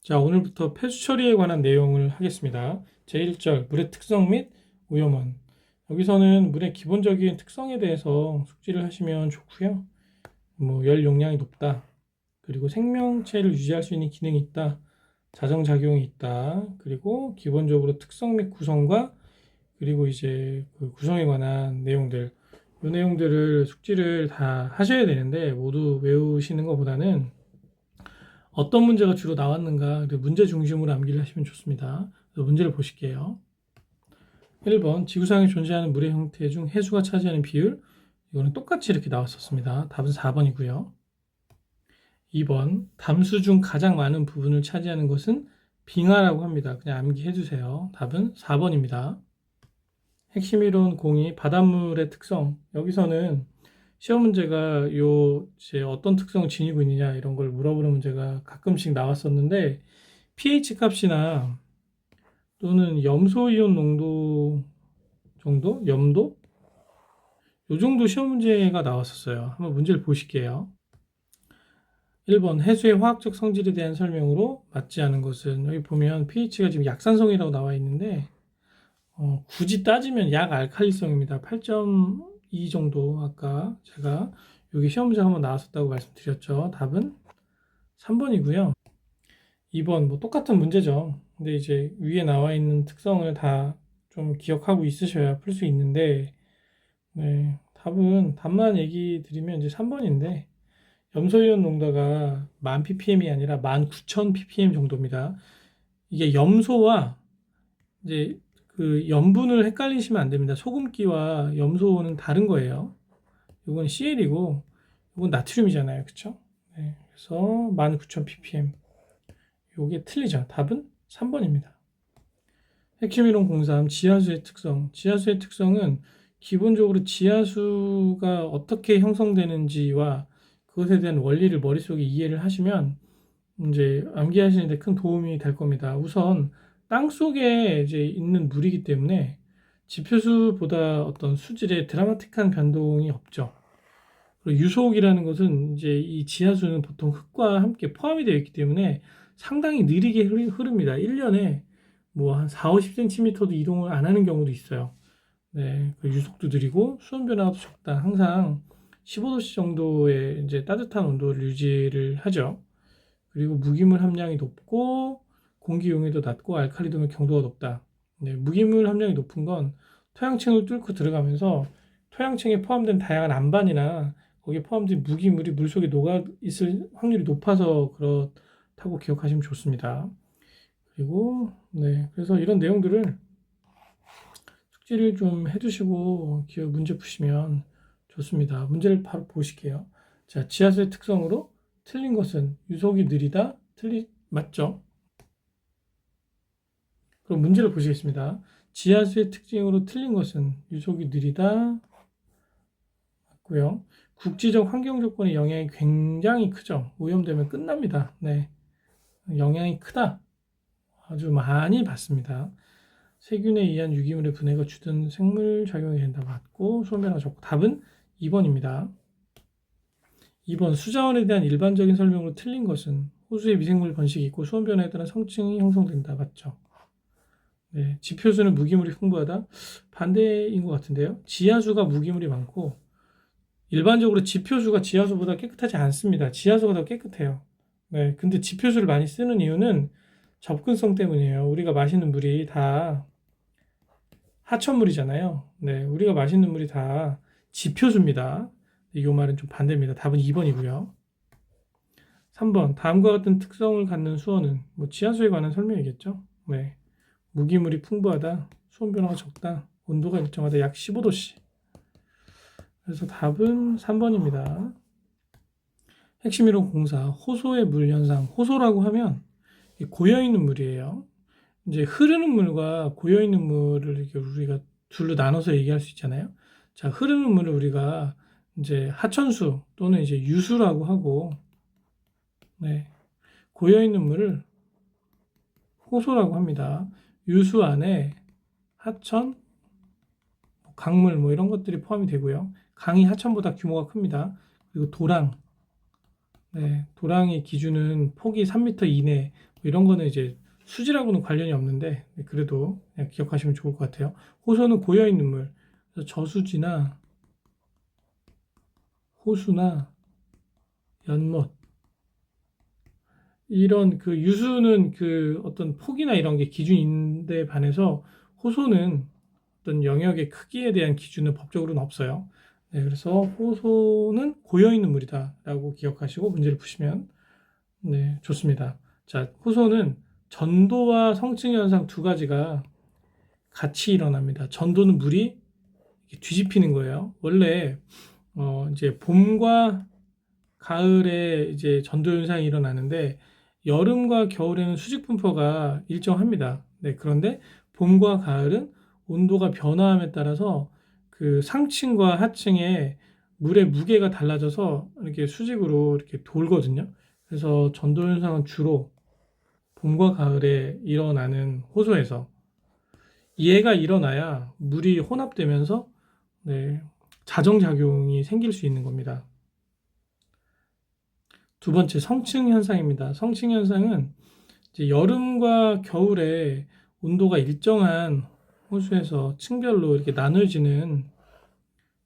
자, 오늘부터 폐수 처리에 관한 내용을 하겠습니다. 제1절, 물의 특성 및 오염원. 여기서는 물의 기본적인 특성에 대해서 숙지를 하시면 좋고요. 열 용량이 높다. 그리고 생명체를 유지할 수 있는 기능이 있다. 자정작용이 있다. 그리고 기본적으로 특성 및 구성과 그리고 이제 그 구성에 관한 내용들. 이 내용들을 숙지를 다 하셔야 되는데 모두 외우시는 것보다는 어떤 문제가 주로 나왔는가 문제 중심으로 암기를 하시면 좋습니다. 그래서 문제를 보실게요. 1번 지구상에 존재하는 물의 형태 중 해수가 차지하는 비율. 이거는 똑같이 이렇게 나왔었습니다. 답은 4번이고요. 2번 담수 중 가장 많은 부분을 차지하는 것은 빙하라고 합니다. 그냥 암기해 주세요. 답은 4번입니다. 핵심 이론 02 바닷물의 특성. 여기서는 시험 문제가 이제 어떤 특성을 지니고 있느냐 이런 걸 물어보는 문제가 가끔씩 나왔었는데 pH 값이나 또는 염소 이온 농도 정도? 염도? 이 정도 시험 문제가 나왔었어요. 한번 문제를 보실게요. 1번 해수의 화학적 성질에 대한 설명으로 맞지 않은 것은, 여기 보면 pH가 지금 약산성이라고 나와 있는데 굳이 따지면 약알칼리성입니다. 8.2 정도. 아까 제가 여기 시험 문제 한번 나왔었다고 말씀드렸죠. 답은 3번이고요. 2번 뭐 똑같은 문제죠. 근데 이제 위에 나와 있는 특성을 다 좀 기억하고 있으셔야 풀 수 있는데, 네, 답만 얘기 드리면 이제 3번인데, 염소이온 농도가 1000ppm이 아니라 19000ppm 정도입니다. 이게 염소와 이제 그 염분을 헷갈리시면 안 됩니다. 소금기와 염소는 다른 거예요. 이건 CL이고 이건 나트륨이잖아요. 그쵸? 네, 그래서 19000ppm. 요게 틀리죠. 답은 3번입니다. 핵심이론 03 지하수의 특성. 지하수의 특성은 기본적으로 지하수가 어떻게 형성되는지와 그것에 대한 원리를 머릿속에 이해를 하시면 이제 암기하시는 데 큰 도움이 될 겁니다. 우선 땅 속에 이제 있는 물이기 때문에 지표수보다 어떤 수질에 드라마틱한 변동이 없죠. 그리고 유속이라는 것은 이제 이 지하수는 보통 흙과 함께 포함이 되어 있기 때문에 상당히 느리게 흐릅니다. 1년에 뭐 한 4, 50cm도 이동을 안 하는 경우도 있어요. 네, 그 유속도 느리고 수온 변화도 적다. 항상 15도씨 정도의 이제 따뜻한 온도를 유지를 하죠. 그리고 무기물 함량이 높고 공기 용해도 낮고 알칼리도면 경도가 높다. 네, 무기물 함량이 높은 건 토양층을 뚫고 들어가면서 토양층에 포함된 다양한 암반이나 거기에 포함된 무기물이 물속에 녹아 있을 확률이 높아서 그렇다고 기억하시면 좋습니다. 그리고 네, 그래서 이런 내용들을 숙지를 좀 해두시고 기억 문제 푸시면 좋습니다. 문제를 바로 보실게요. 자, 지하수의 특성으로 틀린 것은 유속이 느리다. 맞죠? 그럼 문제를 보시겠습니다. 지하수의 특징으로 틀린 것은 유속이 느리다. 맞고요. 국지적 환경 조건의 영향이 굉장히 크죠. 오염되면 끝납니다. 네, 영향이 크다. 아주 많이 받습니다. 세균에 의한 유기물의 분해가 주된 생물 작용이 된다. 맞고 소멸화 적고 답은 2번입니다. 2번 수자원에 대한 일반적인 설명으로 틀린 것은 호수에 미생물 번식이 있고 수온 변화에 따른 성층이 형성된다. 맞죠? 네, 지표수는 무기물이 풍부하다. 반대인 것 같은데요. 지하수가 무기물이 많고 일반적으로 지표수가 지하수보다 깨끗하지 않습니다. 지하수가 더 깨끗해요. 네, 근데 지표수를 많이 쓰는 이유는 접근성 때문이에요. 우리가 마시는 물이 다 하천물이잖아요. 네, 우리가 마시는 물이 다 지표수입니다. 이 말은 좀 반대입니다. 답은 2번이고요. 3번 다음과 같은 특성을 갖는 수어는 뭐 지하수에 관한 설명이겠죠. 네, 무기물이 풍부하다, 수온 변화가 적다, 온도가 일정하다, 약 15도씨. 그래서 답은 3번입니다. 핵심 이론 공사 호소의 물 현상. 호소라고 하면 고여있는 물이에요. 이제 흐르는 물과 고여있는 물을 이렇게 우리가 둘로 나눠서 얘기할 수 있잖아요. 자, 흐르는 물을 우리가 이제 하천수 또는 이제 유수라고 하고, 네, 고여있는 물을 호소라고 합니다. 유수 안에 하천, 강물 뭐 이런 것들이 포함이 되고요. 강이 하천보다 규모가 큽니다. 그리고 도랑, 네, 도랑의 기준은 폭이 3m 이내, 뭐 이런 거는 이제 수질하고는 관련이 없는데, 네, 그래도 그냥 기억하시면 좋을 것 같아요. 호소는 고여있는 물, 그래서 저수지나 호수나 연못, 이런 그 유수는 그 어떤 폭이나 이런 게 기준인데 반해서 호소는 어떤 영역의 크기에 대한 기준은 법적으로는 없어요. 네, 그래서 호소는 고여있는 물이다라고 기억하시고 문제를 푸시면 네, 좋습니다. 자, 호소는 전도와 성층 현상 두 가지가 같이 일어납니다. 전도는 물이 이렇게 뒤집히는 거예요. 원래 이제 봄과 가을에 이제 전도 현상이 일어나는데 여름과 겨울에는 수직 분포가 일정합니다. 네, 그런데 봄과 가을은 온도가 변화함에 따라서 그 상층과 하층의 물의 무게가 달라져서 이렇게 수직으로 이렇게 돌거든요. 그래서 전도 현상은 주로 봄과 가을에 일어나는 호수에서 이해가 일어나야 물이 혼합되면서 네, 자정작용이 생길 수 있는 겁니다. 두 번째, 성층 현상입니다. 성층 현상은 이제 여름과 겨울에 온도가 일정한 호수에서 층별로 이렇게 나눠지는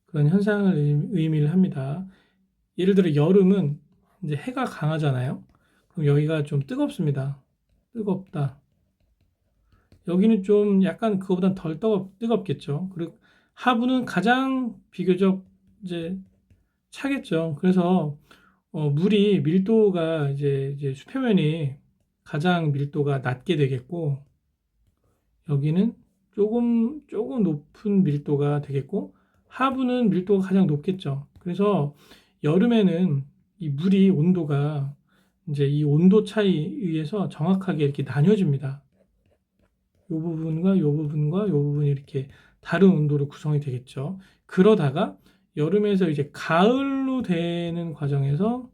그런 현상을 의미를 합니다. 예를 들어 여름은 이제 해가 강하잖아요. 그럼 여기가 좀 뜨겁습니다. 뜨겁다. 여기는 좀 약간 그거보다 덜 뜨겁겠죠. 그리고 하부는 가장 비교적 이제 차겠죠. 그래서 물이 밀도가 이제 수표면이 가장 밀도가 낮게 되겠고 여기는 조금 높은 밀도가 되겠고 하부는 밀도가 가장 높겠죠. 그래서 여름에는 이 물이 온도가 이제 이 온도 차이에 의해서 정확하게 이렇게 나뉘어집니다. 요 부분과 요 부분과 요 부분이 이렇게 다른 온도로 구성이 되겠죠. 그러다가 여름에서 이제 가을로 되는 과정에서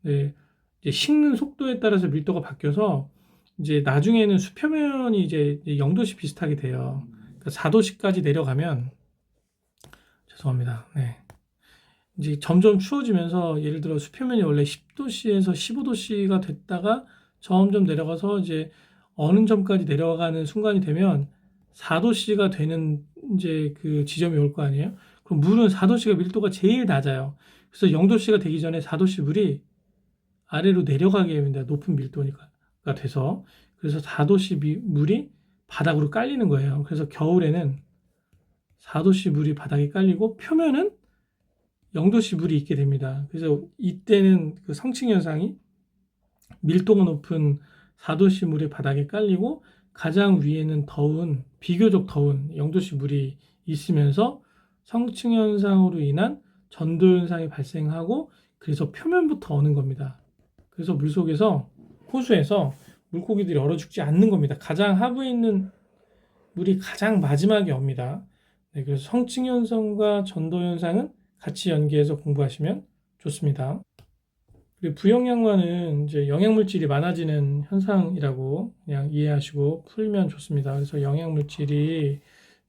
네, 이제 식는 속도에 따라서 밀도가 바뀌어서 이제 나중에는 수표면이 이제 0도씨 비슷하게 돼요. 그러니까 4도씨까지 내려가면 죄송합니다. 네. 이제 점점 추워지면서 예를 들어 수표면이 원래 10도씨에서 15도씨가 됐다가 점점 내려가서 이제 어느 점까지 내려가는 순간이 되면 4도씨가 되는 이제 그 지점이 올 거 아니에요? 그럼 물은 4도씨가 밀도가 제일 낮아요. 그래서 0도씨가 되기 전에 4도씨 물이 아래로 내려가게 됩니다. 높은 밀도가 돼서. 그래서 4도씨 물이 바닥으로 깔리는 거예요. 그래서 겨울에는 4도씨 물이 바닥에 깔리고 표면은 0도씨 물이 있게 됩니다. 그래서 이때는 그 성층 현상이 밀도가 높은 4도씨 물이 바닥에 깔리고 가장 위에는 비교적 더운 0도씨 물이 있으면서 성층 현상으로 인한 전도 현상이 발생하고 그래서 표면부터 어는 겁니다. 그래서 물속에서 호수에서 물고기들이 얼어 죽지 않는 겁니다. 가장 하부에 있는 물이 가장 마지막에 옵니다. 네, 그래서 성층 현상과 전도 현상은 같이 연계해서 공부하시면 좋습니다. 그리고 부영양화는 이제 영양물질이 많아지는 현상이라고 그냥 이해하시고 풀면 좋습니다. 그래서 영양물질이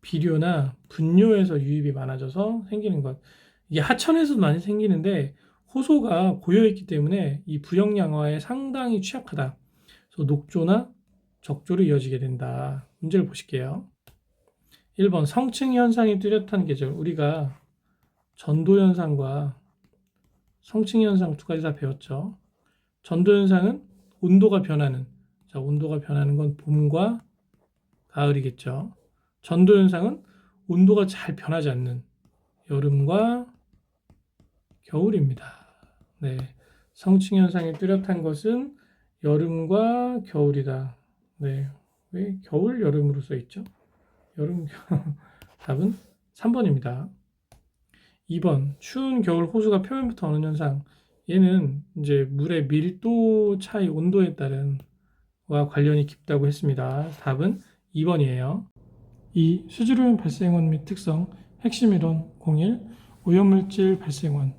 비료나 분뇨에서 유입이 많아져서 생기는 것. 이게 하천에서도 많이 생기는데 호소가 고여있기 때문에 이 부영양화에 상당히 취약하다. 그래서 녹조나 적조로 이어지게 된다. 문제를 보실게요. 1번 성층 현상이 뚜렷한 계절. 우리가 전도 현상과 성층 현상 두 가지 다 배웠죠. 전도 현상은 온도가 변하는. 자, 온도가 변하는 건 봄과 가을이겠죠. 전도 현상은 온도가 잘 변하지 않는 여름과 겨울입니다. 네. 성층 현상이 뚜렷한 것은 여름과 겨울이다. 네. 왜 겨울, 여름으로 써 있죠? 여름, 답은 3번입니다. 2번, 추운 겨울 호수가 표면부터 어는 현상. 얘는 이제 물의 밀도 차이, 온도에 따른 와 관련이 깊다고 했습니다. 답은 2번이에요. 2. 수질오염 발생원 및 특성, 핵심 이론 01, 오염물질 발생원.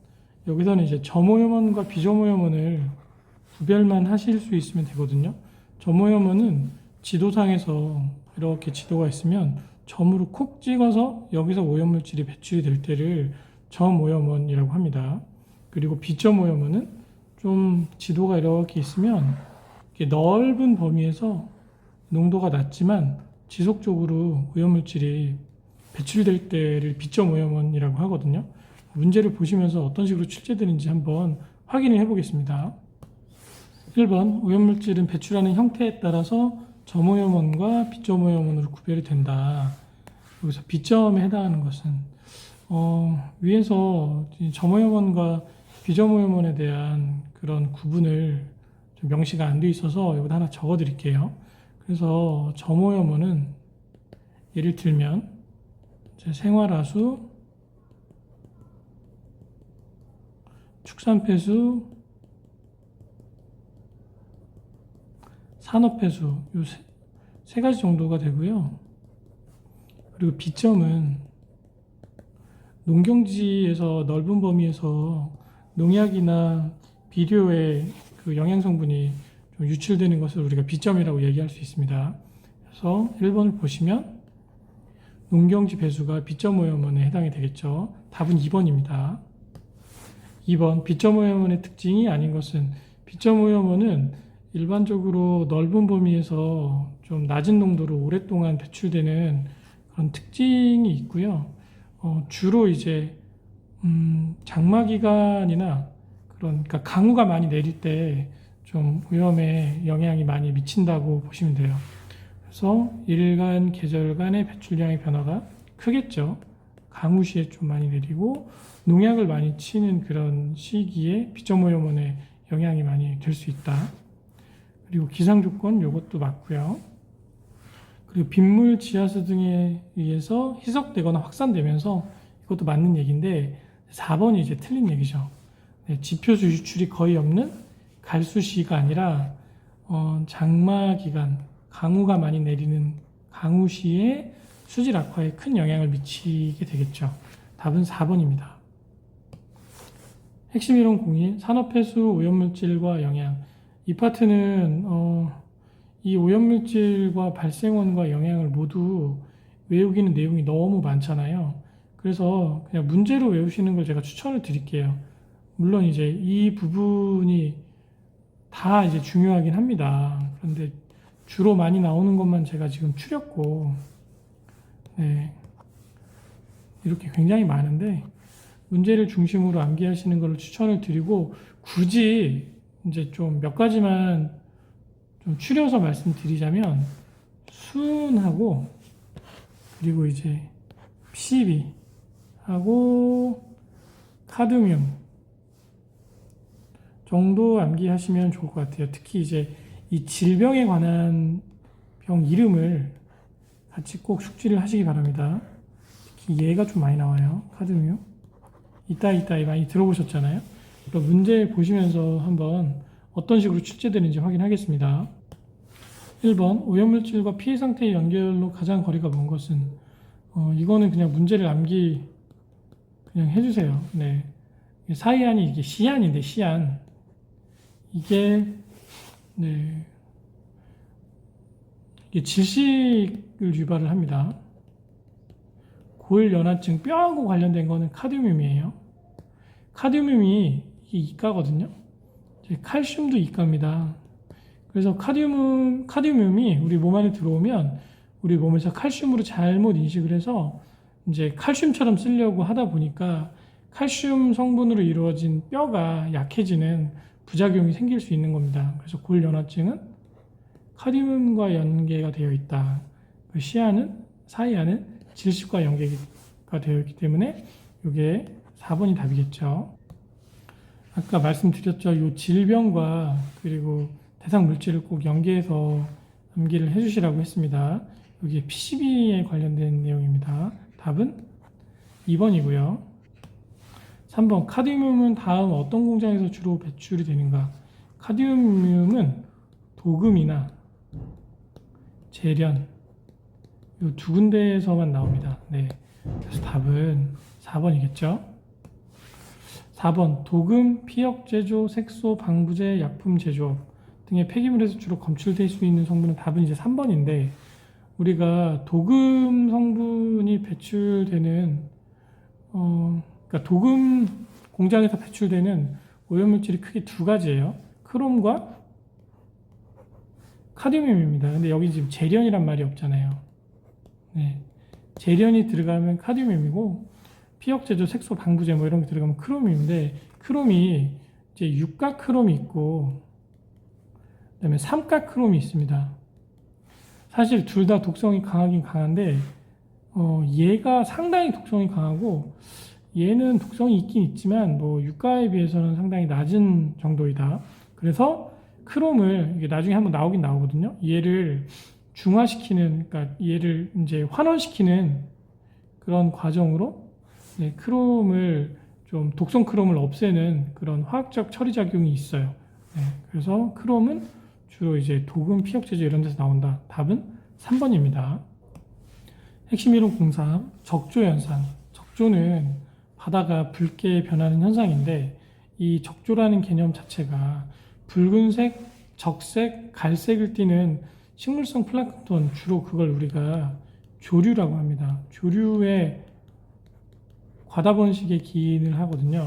여기서는 이제 점오염원과 비점오염원을 구별만 하실 수 있으면 되거든요. 점오염원은 지도상에서 이렇게 지도가 있으면 점으로 콕 찍어서 여기서 오염물질이 배출이 될 때를 점오염원이라고 합니다. 그리고 비점오염원은 좀 지도가 이렇게 있으면 이렇게 넓은 범위에서 농도가 낮지만 지속적으로 오염물질이 배출될 때를 비점 오염원이라고 하거든요. 문제를 보시면서 어떤 식으로 출제되는지 한번 확인을 해보겠습니다. 1번, 오염물질은 배출하는 형태에 따라서 점오염원과 비점오염원으로 구별이 된다. 여기서 비점에 해당하는 것은 위에서 점오염원과 비점오염원에 대한 그런 구분을 좀 명시가 안 돼 있어서 여기다 하나 적어 드릴게요. 그래서 점오염원은 예를 들면 생활하수, 축산폐수, 산업폐수 요 세 가지 정도가 되고요. 그리고 비점은 농경지에서 넓은 범위에서 농약이나 비료의 그 영양 성분이 좀 유출되는 것을 우리가 비점이라고 얘기할 수 있습니다. 그래서 1번을 보시면 농경지 배수가 비점 오염원에 해당이 되겠죠. 답은 2번입니다. 2번, 비점 오염원의 특징이 아닌 것은, 비점 오염원은 일반적으로 넓은 범위에서 좀 낮은 농도로 오랫동안 배출되는 그런 특징이 있고요. 주로 이제 장마기간이나 그러니까 강우가 많이 내릴 때 좀 오염에 영향이 많이 미친다고 보시면 돼요. 그래서 일간, 계절간의 배출량의 변화가 크겠죠. 강우 시에 좀 많이 내리고 농약을 많이 치는 그런 시기에 비점 오염원에 영향이 많이 될 수 있다. 그리고 기상 조건 요것도 맞고요. 그리고 빗물, 지하수 등에 의해서 희석되거나 확산되면서 이것도 맞는 얘기인데 4번이 이제 틀린 얘기죠. 네, 지표수 유출이 거의 없는 갈수시가 아니라 장마 기간, 강우가 많이 내리는 강우시에 수질 악화에 큰 영향을 미치게 되겠죠. 답은 4번입니다. 핵심 이론 공인, 산업폐수 오염물질과 영향. 이 파트는 이 오염물질과 발생원과 영향을 모두 외우기는 내용이 너무 많잖아요. 그래서 그냥 문제로 외우시는 걸 제가 추천을 드릴게요. 물론 이제 이 부분이 다 이제 중요하긴 합니다. 그런데 주로 많이 나오는 것만 제가 지금 추렸고, 네, 이렇게 굉장히 많은데 문제를 중심으로 암기하시는 것을 추천을 드리고, 굳이 이제 좀 몇 가지만 좀 추려서 말씀드리자면 순하고, 그리고 이제 PCB하고 카드뮴 정도 암기하시면 좋을 것 같아요. 특히 이제 이 질병에 관한 병 이름을 같이 꼭 숙지를 하시기 바랍니다. 특히 얘가 좀 많이 나와요. 카드뮴. 이따 많이 들어보셨잖아요. 그럼 문제 보시면서 한번 어떤 식으로 출제되는지 확인하겠습니다. 1번, 오염물질과 피해 상태의 연결로 가장 거리가 먼 것은, 이거는 그냥 문제를 암기 그냥 해주세요. 네. 사이안이 이게 시안인데, 시안. 이게, 네. 이게 질식을 유발을 합니다. 골연화증, 뼈하고 관련된 거는 카드뮴이에요. 카드뮴이 이게 이가거든요. 칼슘도 이가입니다. 그래서 카드뮴이 우리 몸 안에 들어오면 우리 몸에서 칼슘으로 잘못 인식을 해서 이제 칼슘처럼 쓰려고 하다 보니까 칼슘 성분으로 이루어진 뼈가 약해지는 부작용이 생길 수 있는 겁니다. 그래서 골연화증은 카드뮴과 연계가 되어 있다. 사이안은 질식과 연계가 되어 있기 때문에 이게 4번이 답이겠죠. 아까 말씀드렸죠. 이 질병과 그리고 대상 물질을 꼭 연계해서 암기를 해주시라고 했습니다. 여기 PCB에 관련된 내용입니다. 답은 2번이고요. 3번, 카드뮴은 다음 어떤 공장에서 주로 배출이 되는가? 카드뮴은 도금이나 재련 이 두 군데에서만 나옵니다. 네, 그래서 답은 4번이겠죠. 4번, 도금, 피혁 제조, 색소, 방부제, 약품 제조업 등의 폐기물에서 주로 검출될 수 있는 성분은 답은 이제 3번인데, 우리가 도금 성분이 배출되는 그러니까 도금 공장에서 배출되는 오염물질이 크게 두 가지예요. 크롬과 카드뮴입니다. 근데 여기 지금 재련이란 말이 없잖아요. 네. 재련이 들어가면 카드뮴이고 피혁제조, 색소, 방부제 뭐 이런 게 들어가면 크롬인데 크롬이 이제 육가 크롬이 있고 그다음에 삼가 크롬이 있습니다. 사실 둘 다 독성이 강하긴 강한데 얘가 상당히 독성이 강하고 얘는 독성이 있긴 있지만 뭐 유가에 비해서는 상당히 낮은 정도이다. 그래서 크롬을 이게 나중에 한번 나오긴 나오거든요. 얘를 중화시키는, 그러니까 얘를 이제 환원시키는 그런 과정으로 크롬을 좀 독성 크롬을 없애는 그런 화학적 처리 작용이 있어요. 그래서 크롬은 주로 이제 도금, 피혁제조 이런 데서 나온다. 답은 3번입니다. 핵심 이론 03 적조 현상. 적조는 바다가 붉게 변하는 현상인데 이 적조라는 개념 자체가 붉은색, 적색, 갈색을 띠는 식물성 플랑크톤, 주로 그걸 우리가 조류라고 합니다. 조류의 과다 번식에 기인을 하거든요.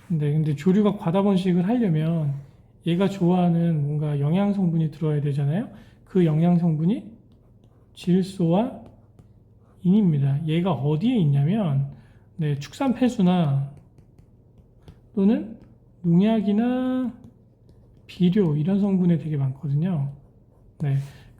근데 조류가 과다 번식을 하려면 얘가 좋아하는 뭔가 영양 성분이 들어야 되잖아요. 그 영양 성분이 질소와 인입니다. 얘가 어디에 있냐면 축산 폐수나 또는 농약이나 비료 이런 성분에 되게 많거든요.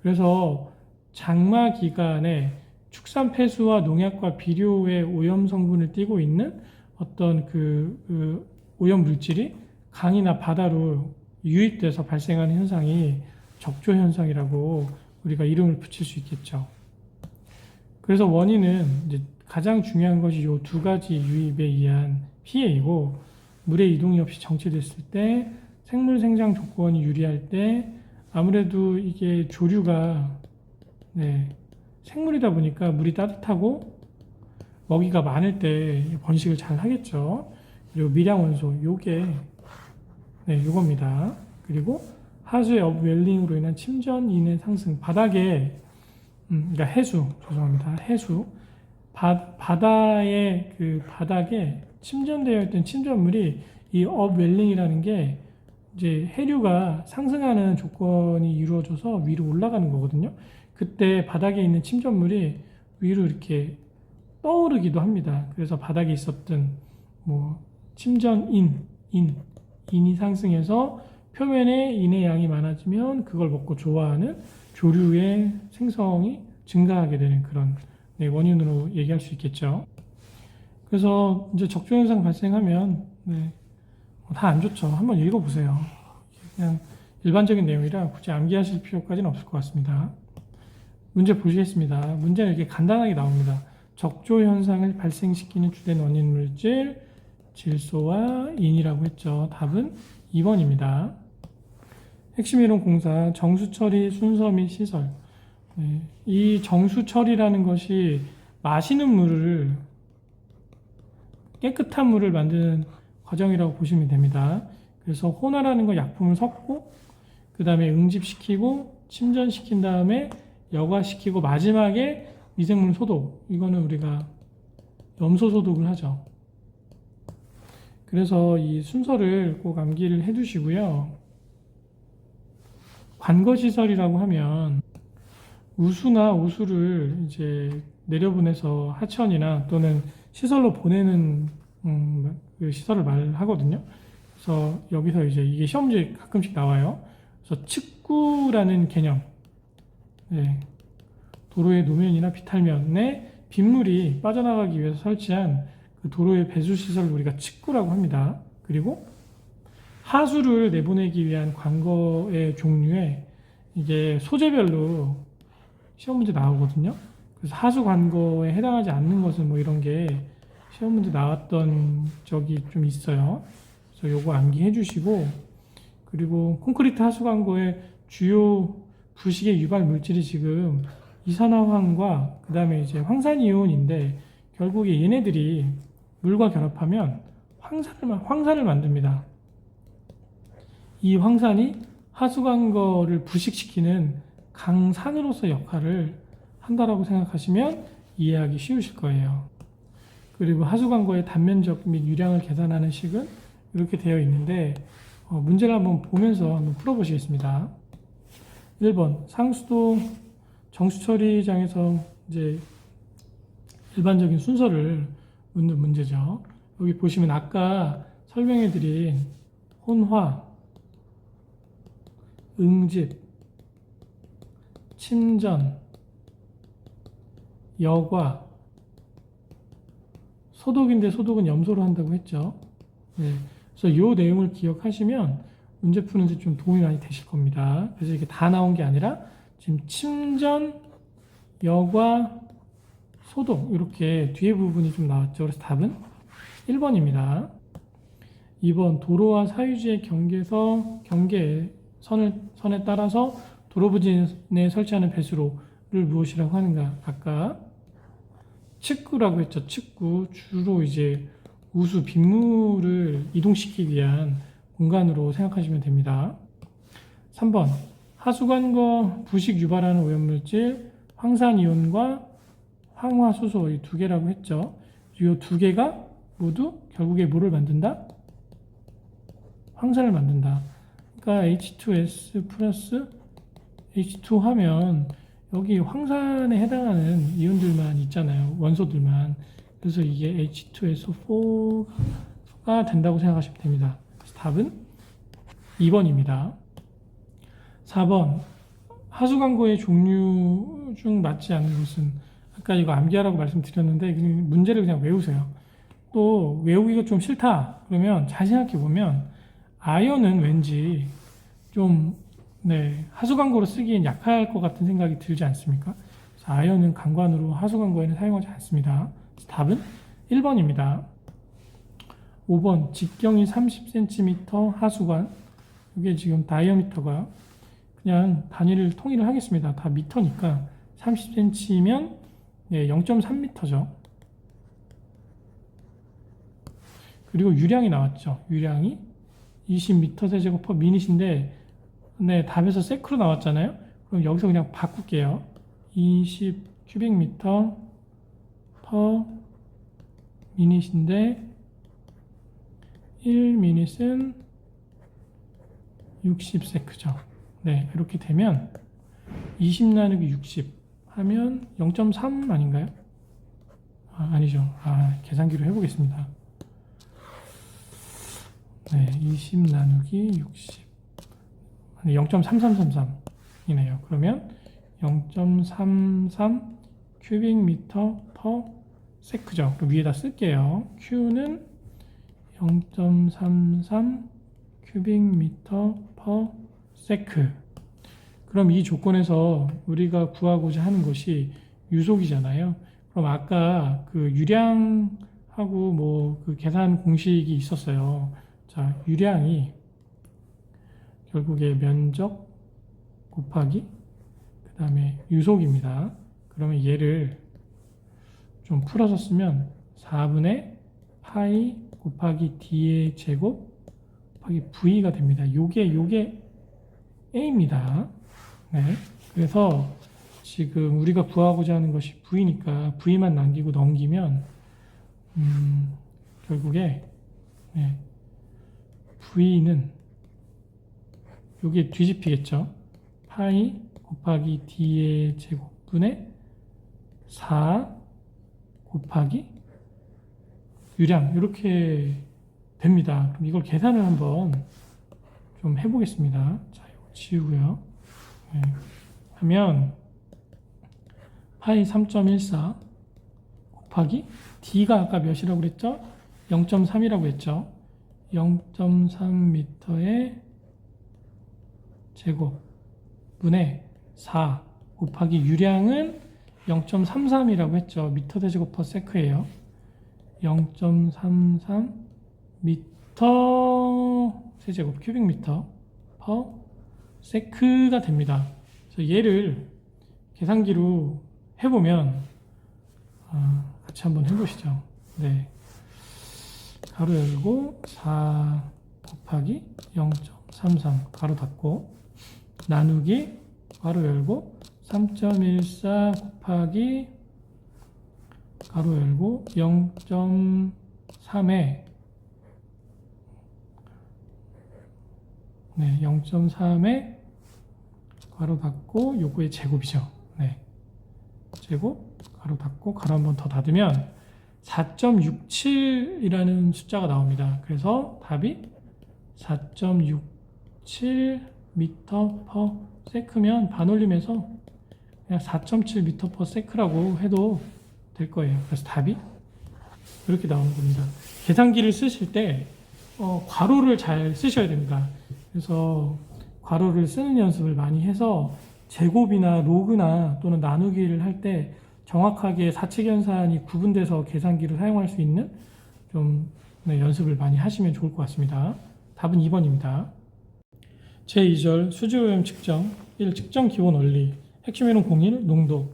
그래서 장마 기간에 축산 폐수와 농약과 비료의 오염 성분을 띠고 있는 어떤 그 오염 물질이 강이나 바다로 유입돼서 발생하는 현상이 적조 현상이라고 우리가 이름을 붙일 수 있겠죠. 그래서 원인은 이제 가장 중요한 것이 이 두 가지 유입에 의한 피해이고, 물의 이동이 없이 정체됐을 때, 생물 생장 조건이 유리할 때, 아무래도 이게 조류가 생물이다 보니까 물이 따뜻하고 먹이가 많을 때 번식을 잘 하겠죠. 그리고 미량 원소 요게 요겁니다. 그리고 하수의 업웰링으로 인한 침전인의 상승, 바닥에 그러니까 해수, 죄송합니다. 해수 바다의 그 바닥에 침전되어 있던 침전물이 이 업웰링이라는 게 이제 해류가 상승하는 조건이 이루어져서 위로 올라가는 거거든요. 그때 바닥에 있는 침전물이 위로 이렇게 떠오르기도 합니다. 그래서 바닥에 있었던 뭐 침전인이 상승해서 표면에 인의 양이 많아지면 그걸 먹고 좋아하는 조류의 생성이 증가하게 되는 그런 원인으로 얘기할 수 있겠죠. 그래서 이제 적조 현상 발생하면 다 안 좋죠. 한번 읽어보세요. 그냥 일반적인 내용이라 굳이 암기하실 필요까지는 없을 것 같습니다. 문제 보시겠습니다. 문제는 이렇게 간단하게 나옵니다. 적조 현상을 발생시키는 주된 원인 물질 질소와 인이라고 했죠. 답은 2번입니다. 핵심 이론 공사 정수 처리 순서 및 시설. 이 정수 처리라는 것이 마시는 물을 깨끗한 물을 만드는 과정이라고 보시면 됩니다. 그래서 혼화라는 거 약품을 섞고 그 다음에 응집시키고 침전시킨 다음에 여과시키고 마지막에 미생물 소독, 이거는 우리가 염소 소독을 하죠. 그래서 이 순서를 꼭 암기를 해 두시고요. 관거시설이라고 하면 우수나 오수를 이제 내려보내서 하천이나 또는 시설로 보내는 그 시설을 말하거든요. 그래서 여기서 이제 이게 시험 문제 가끔씩 나와요. 그래서 측구라는 개념, 도로의 노면이나 비탈면에 빗물이 빠져나가기 위해서 설치한 그 도로의 배수 시설을 우리가 측구라고 합니다. 그리고 하수를 내보내기 위한 관거의 종류에 이게 소재별로 시험 문제 나오거든요. 그래서 하수 관거에 해당하지 않는 것은 뭐 이런 게 시험 문제 나왔던 적이 좀 있어요. 그래서 요거 암기해 주시고, 그리고 콘크리트 하수 관거의 주요 부식의 유발 물질이 지금 이산화황과 그 다음에 이제 황산이온인데, 결국에 얘네들이 물과 결합하면 황산을 만듭니다. 이 황산이 하수관거를 부식시키는 강산으로서 역할을 한다라고 생각하시면 이해하기 쉬우실 거예요. 그리고 하수관거의 단면적 및 유량을 계산하는 식은 이렇게 되어 있는데 문제를 한번 보면서 한번 풀어보시겠습니다. 1번 상수도 정수처리장에서 이제 일반적인 순서를 묻는 문제죠. 여기 보시면 아까 설명해드린 혼화, 응집, 침전, 여과, 소독인데 소독은 염소로 한다고 했죠. 네. 그래서 이 내용을 기억하시면 문제 푸는데 좀 도움이 많이 되실 겁니다. 그래서 이게 다 나온 게 아니라 지금 침전, 여과, 소독 이렇게 뒤에 부분이 좀 나왔죠. 그래서 답은 1번입니다. 2번 도로와 사유지의 경계선에 따라서 도로 부진에 설치하는 배수로를 무엇이라고 하는가? 아까 측구라고 했죠. 측구 주로 이제 우수 빗물을 이동시키기 위한 공간으로 생각하시면 됩니다. 3번 하수관과 부식 유발하는 오염물질 황산이온과 황화수소 이 두 개라고 했죠. 이 두 개가 모두 결국에 뭐를 만든다? 황산을 만든다. 그러니까 H2S 플러스 H2 하면 여기 황산에 해당하는 이온들만 있잖아요. 원소들만. 그래서 이게 H2SO4가 된다고 생각하시면 됩니다. 그래서 답은 2번입니다. 4번 하수광고의 종류 중 맞지 않은 것은 아까 이거 암기하라고 말씀드렸는데 문제를 그냥 외우세요. 또 외우기가 좀 싫다 그러면 잘 생각해 보면 아연은 왠지 좀 하수광고로 쓰기엔 약할 것 같은 생각이 들지 않습니까? 그래서 아연은 강관으로 하수광고에는 사용하지 않습니다. 답은 1번입니다. 5번 직경이 30cm 하수관 이게 지금 다이어미터가 그냥 단위를 통일을 하겠습니다. 다 미터니까 30cm면 0.3m죠. 그리고 유량이 나왔죠. 유량이 20m 세제곱 퍼 미닛인데 답에서 세크로 나왔잖아요. 그럼 여기서 그냥 바꿀게요. 20 큐빅미터 퍼 미닛인데 1 미닛은 60 세크죠. 네, 이렇게 되면 20 나누기 60 하면 0.3 아닌가요? 아니죠. 계산기로 해보겠습니다. 네, 20 나누기 60 0.3333이네요. 그러면 0.33 큐빅미터 퍼 세크죠. 그럼 위에다 쓸게요. Q는 0.33 큐빅미터 퍼 세크. 그럼 이 조건에서 우리가 구하고자 하는 것이 유속이잖아요. 그럼 아까 그 유량하고 뭐 그 계산 공식이 있었어요. 자, 유량이 결국에 면적 곱하기 그 다음에 유속입니다. 그러면 얘를 좀 풀어서 쓰면 4분의 파이 곱하기 d의 제곱 곱하기 v가 됩니다. 요게 a입니다. 네. 그래서 지금 우리가 구하고자 하는 것이 v니까 v만 남기고 넘기면 결국에 v는 요게 뒤집히겠죠. 파이 곱하기 d의 제곱분의 4 곱하기 유량 이렇게 됩니다. 그럼 이걸 계산을 한번 좀 해보겠습니다. 자, 이거 지우고요. 하면 파이 3.14 곱하기 d가 아까 몇이라고 그랬죠? 0.3이라고 했죠. 0.3m의 제곱분의 4 곱하기 유량은 0.33이라고 했죠. 미터 대제곱 퍼 세크예요. 0.33 미터 세제곱 큐빅미터 퍼 세크가 됩니다. 그래서 얘를 계산기로 해보면 같이 한번 해보시죠. 네, 가로 열고 4 곱하기 0.33 가로 닫고 나누기 가로 열고 3.14 곱하기 가로 열고 0.3에 네, 0.3에 괄호 닫고 요거의 제곱이죠. 네, 제곱 괄호 닫고 괄호 한 번 더 닫으면 4.67이라는 숫자가 나옵니다. 그래서 답이 4.67 m/s면 반올림해서 그냥 4.7 m/s라고 해도 될 거예요. 그래서 답이 이렇게 나오는 겁니다. 계산기를 쓰실 때 괄호를 잘 쓰셔야 됩니다. 그래서 괄호를 쓰는 연습을 많이 해서 제곱이나 로그나 또는 나누기를 할 때 정확하게 사칙연산이 구분돼서 계산기를 사용할 수 있는 좀 연습을 많이 하시면 좋을 것 같습니다. 답은 2번입니다. 제2절 수지오염 측정 1. 측정 기본 원리 핵심 이론 01 농도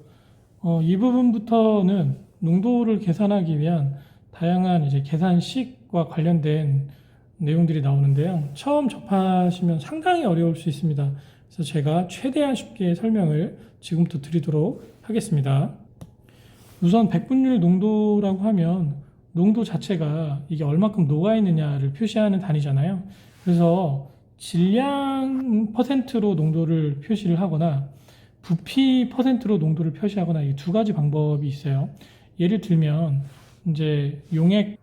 이 부분부터는 농도를 계산하기 위한 다양한 이제 계산식과 관련된 내용들이 나오는데요. 처음 접하시면 상당히 어려울 수 있습니다. 그래서 제가 최대한 쉽게 설명을 지금부터 드리도록 하겠습니다. 우선 백분율 농도라고 하면 농도 자체가 이게 얼마큼 녹아있느냐를 표시하는 단위잖아요. 그래서 질량 퍼센트로 농도를 표시를 하거나 부피 퍼센트로 농도를 표시하거나 이 두 가지 방법이 있어요. 예를 들면 이제 용액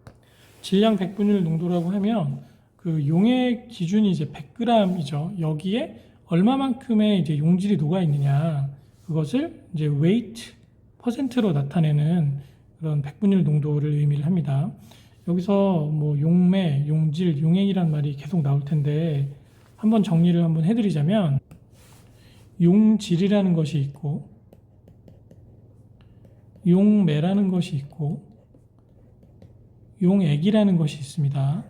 질량 백분율 농도라고 하면 그 용액 기준이 이제 100g이죠. 여기에 얼마만큼의 이제 용질이 녹아 있느냐 그것을 이제 weight 퍼센트로 나타내는 그런 백분율 농도를 의미를 합니다. 여기서 뭐 용매, 용질, 용액이란 말이 계속 나올 텐데 한번 정리를 한번 해드리자면 용질이라는 것이 있고 용매라는 것이 있고 용액이라는 것이 있습니다.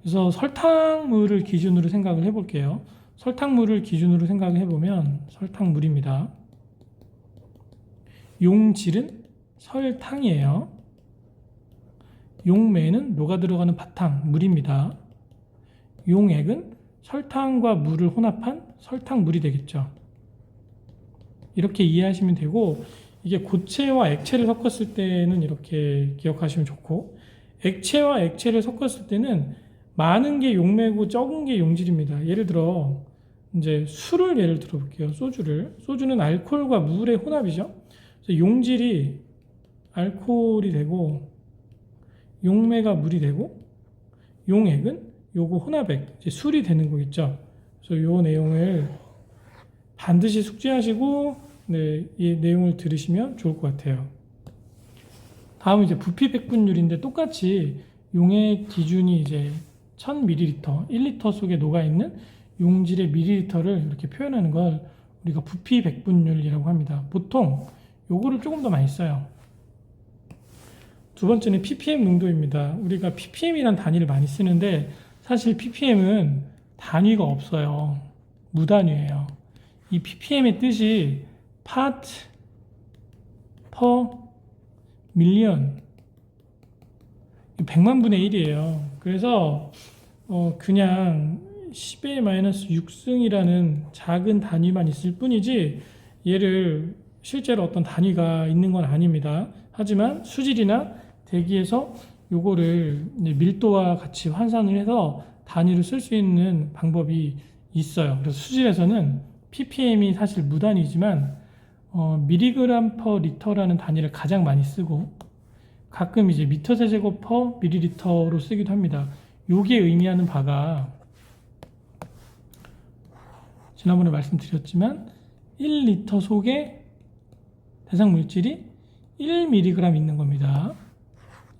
그래서 설탕물을 기준으로 생각을 해볼게요. 설탕물을 기준으로 생각을 해보면 설탕물입니다. 용질은 설탕이에요. 용매는 녹아 들어가는 바탕, 물입니다. 용액은 설탕과 물을 혼합한 설탕물이 되겠죠. 이렇게 이해하시면 되고 이게 고체와 액체를 섞었을 때는 이렇게 기억하시면 좋고 액체와 액체를 섞었을 때는 많은 게 용매고 적은 게 용질입니다. 예를 들어 이제 술을 예를 들어 볼게요. 소주는 알코올과 물의 혼합이죠. 그래서 용질이 알코올이 되고 용매가 물이 되고 용액은 요거 혼합액 이제 술이 되는 거겠죠. 그래서 요 내용을 반드시 숙지하시고 이 내용을 들으시면 좋을 것 같아요. 다음은 이제 부피 백분율인데 똑같이 용액 기준이 이제 1000ml, 1리터 속에 녹아있는 용질의 밀리리터를 이렇게 표현하는 걸 우리가 부피 백분율이라고 합니다. 보통 요거를 조금 더 많이 써요. 두 번째는 ppm 농도입니다. 우리가 ppm이란 단위를 많이 쓰는데 사실 ppm은 단위가 없어요. 무단위예요. 이 ppm의 뜻이 part per million 100만 분의 1이에요. 그래서 그냥 10의 마이너스 6승이라는 작은 단위만 있을 뿐이지 얘를 실제로 어떤 단위가 있는 건 아닙니다. 하지만 수질이나 대기에서 요거를 밀도와 같이 환산을 해서 단위로 쓸 수 있는 방법이 있어요. 그래서 수질에서는 ppm이 사실 무단위지만 미리그램 퍼 리터라는 단위를 가장 많이 쓰고 가끔 이제 미터 세제곱 퍼 밀리리터로 쓰기도 합니다. 요게 의미하는 바가 지난번에 말씀드렸지만 1리터 속에 대상 물질이 1mg 있는 겁니다.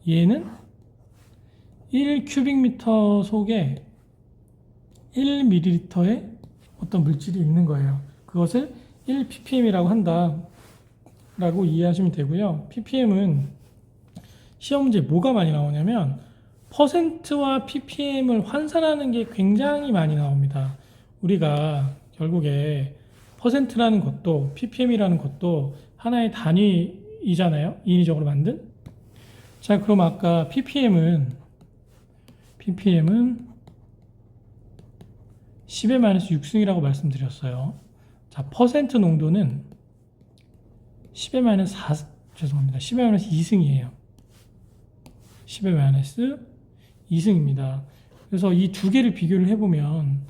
얘는 1큐빅미터 속에 1ml의 어떤 물질이 있는 거예요. 그것을 1ppm이라고 한다라고 이해하시면 되고요. ppm은 시험 문제에 뭐가 많이 나오냐면 퍼센트와 ppm을 환산하는 게 굉장히 많이 나옵니다. 우리가 결국에 퍼센트라는 것도 ppm이라는 것도 하나의 단위이잖아요. 인위적으로 만든. 자, 그럼 아까 ppm은 10의 마이너스 6승이라고 말씀드렸어요. 자, 퍼센트 농도는 10의 마이너스 10의 마이너스 2승이에요. 10의 마이너스 2승입니다. 그래서 이 두 개를 비교를 해보면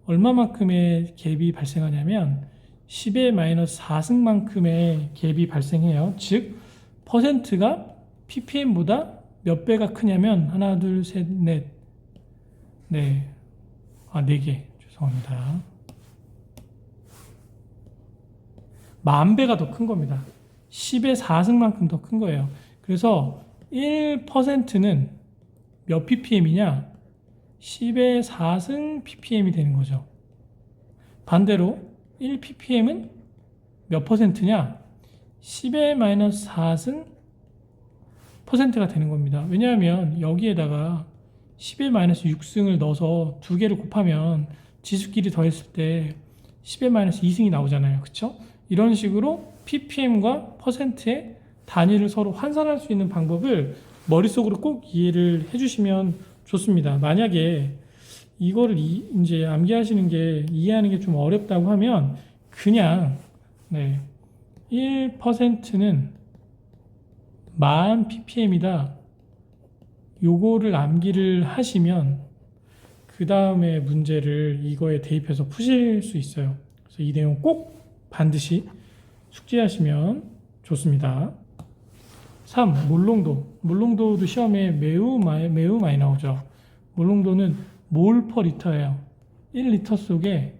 얼마만큼의 갭이 발생하냐면 10의 마이너스 4승만큼의 갭이 발생해요. 즉 퍼센트가 ppm보다 몇 배가 크냐면 하나, 둘, 셋, 넷, 네, 4개 죄송합니다. 10,000배가 더 큰 겁니다. 10의 4승만큼 더 큰 거예요. 그래서 1%는 몇 ppm이냐? 10의 4승 ppm이 되는 거죠. 반대로 1ppm은 몇 퍼센트냐? 10의 마이너스 4승 퍼센트가 되는 겁니다. 왜냐하면 여기에다가 10의 마이너스 6승을 넣어서 두 개를 곱하면 지수끼리 더했을 때 10의 마이너스 2승이 나오잖아요. 그쵸? 이런 식으로 ppm과 퍼센트의 단위를 서로 환산할 수 있는 방법을 머릿속으로 꼭 이해를 해주시면 좋습니다. 만약에 이거를 이제 암기하시는 게 이해하는 게 좀 어렵다고 하면 그냥 1%는 10,000 ppm이다. 요거를 암기를 하시면 그 다음에 문제를 이거에 대입해서 푸실 수 있어요. 그래서 이 내용 꼭 반드시 숙지하시면 좋습니다. 3. 몰롱도. 몰롱도도 시험에 매우 많이 나오죠. 몰롱도는 몰 퍼 리터예요. 1리터 속에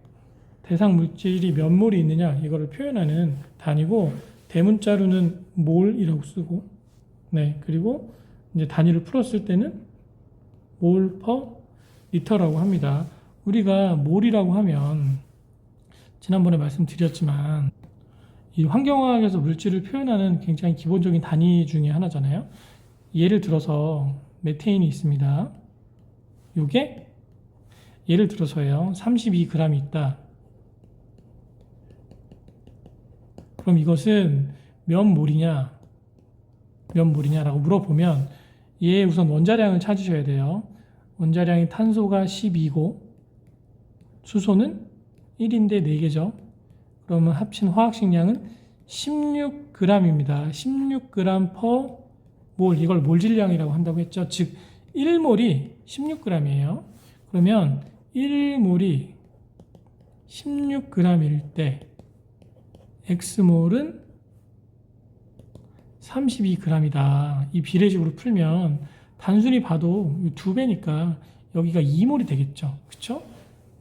대상 물질이 몇 몰이 있느냐 이거를 표현하는 단위고 대문자로는 몰이라고 쓰고 그리고 이제 단위를 풀었을 때는 몰 퍼 리터라고 합니다. 우리가 몰이라고 하면 지난번에 말씀드렸지만 이 환경화학에서 물질을 표현하는 굉장히 기본적인 단위 중에 하나잖아요. 예를 들어서 메테인이 있습니다. 요게 예를 들어서요 32g이 있다. 그럼 이것은 몇 몰이냐 라고 물어보면 얘 우선 원자량을 찾으셔야 돼요. 원자량이 탄소가 12고 수소는 1인데 4개죠. 그러면 합친 화학식량은 16g입니다. 16g per 몰, 이걸 몰질량이라고 한다고 했죠. 즉 1몰이 16g이에요. 그러면 1몰이 16g일 때 X몰은 32g이다. 이 비례식으로 풀면 단순히 봐도 2배니까 여기가 2몰이 되겠죠. 그렇죠?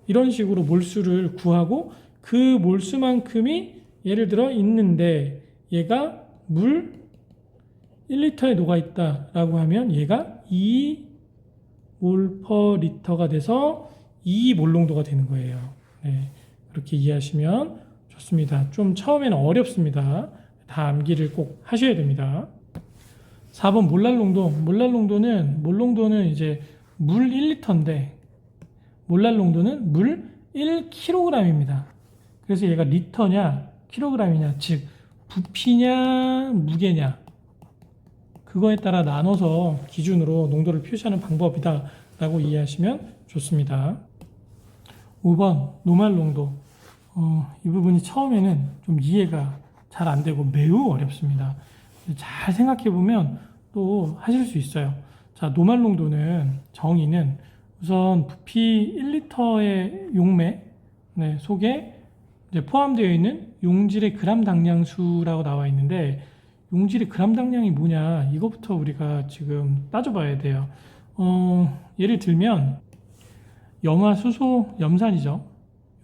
이런 식으로 몰수를 구하고 그 몰수만큼이 예를 들어 있는데 얘가 물 1리터에 녹아있다라고 하면 얘가 2몰 퍼 리터가 돼서 2몰농도가 되는 거예요. 그렇게 이해하시면 좋습니다. 좀 처음에는 어렵습니다. 다 암기를 꼭 하셔야 됩니다. 4번 몰랄농도. 몰농도는 이제 물 1리터인데 몰랄농도는 물 1kg입니다. 그래서 얘가 리터냐 킬로그램이냐 즉 부피냐 무게냐 그거에 따라 나눠서 기준으로 농도를 표시하는 방법이다 라고 이해하시면 좋습니다. 5번 노말 농도. 이 부분이 처음에는 좀 이해가 잘 안 되고 매우 어렵습니다. 잘 생각해 보면 또 하실 수 있어요. 자, 노말 농도는 정의는 우선 부피 1리터의 용매 속에 이제 포함되어 있는 용질의 그람 당량수라고 나와 있는데 용질의 그람 당량이 뭐냐 이거부터 우리가 지금 따져봐야 돼요. 예를 들면 염화, 수소, 염산이죠.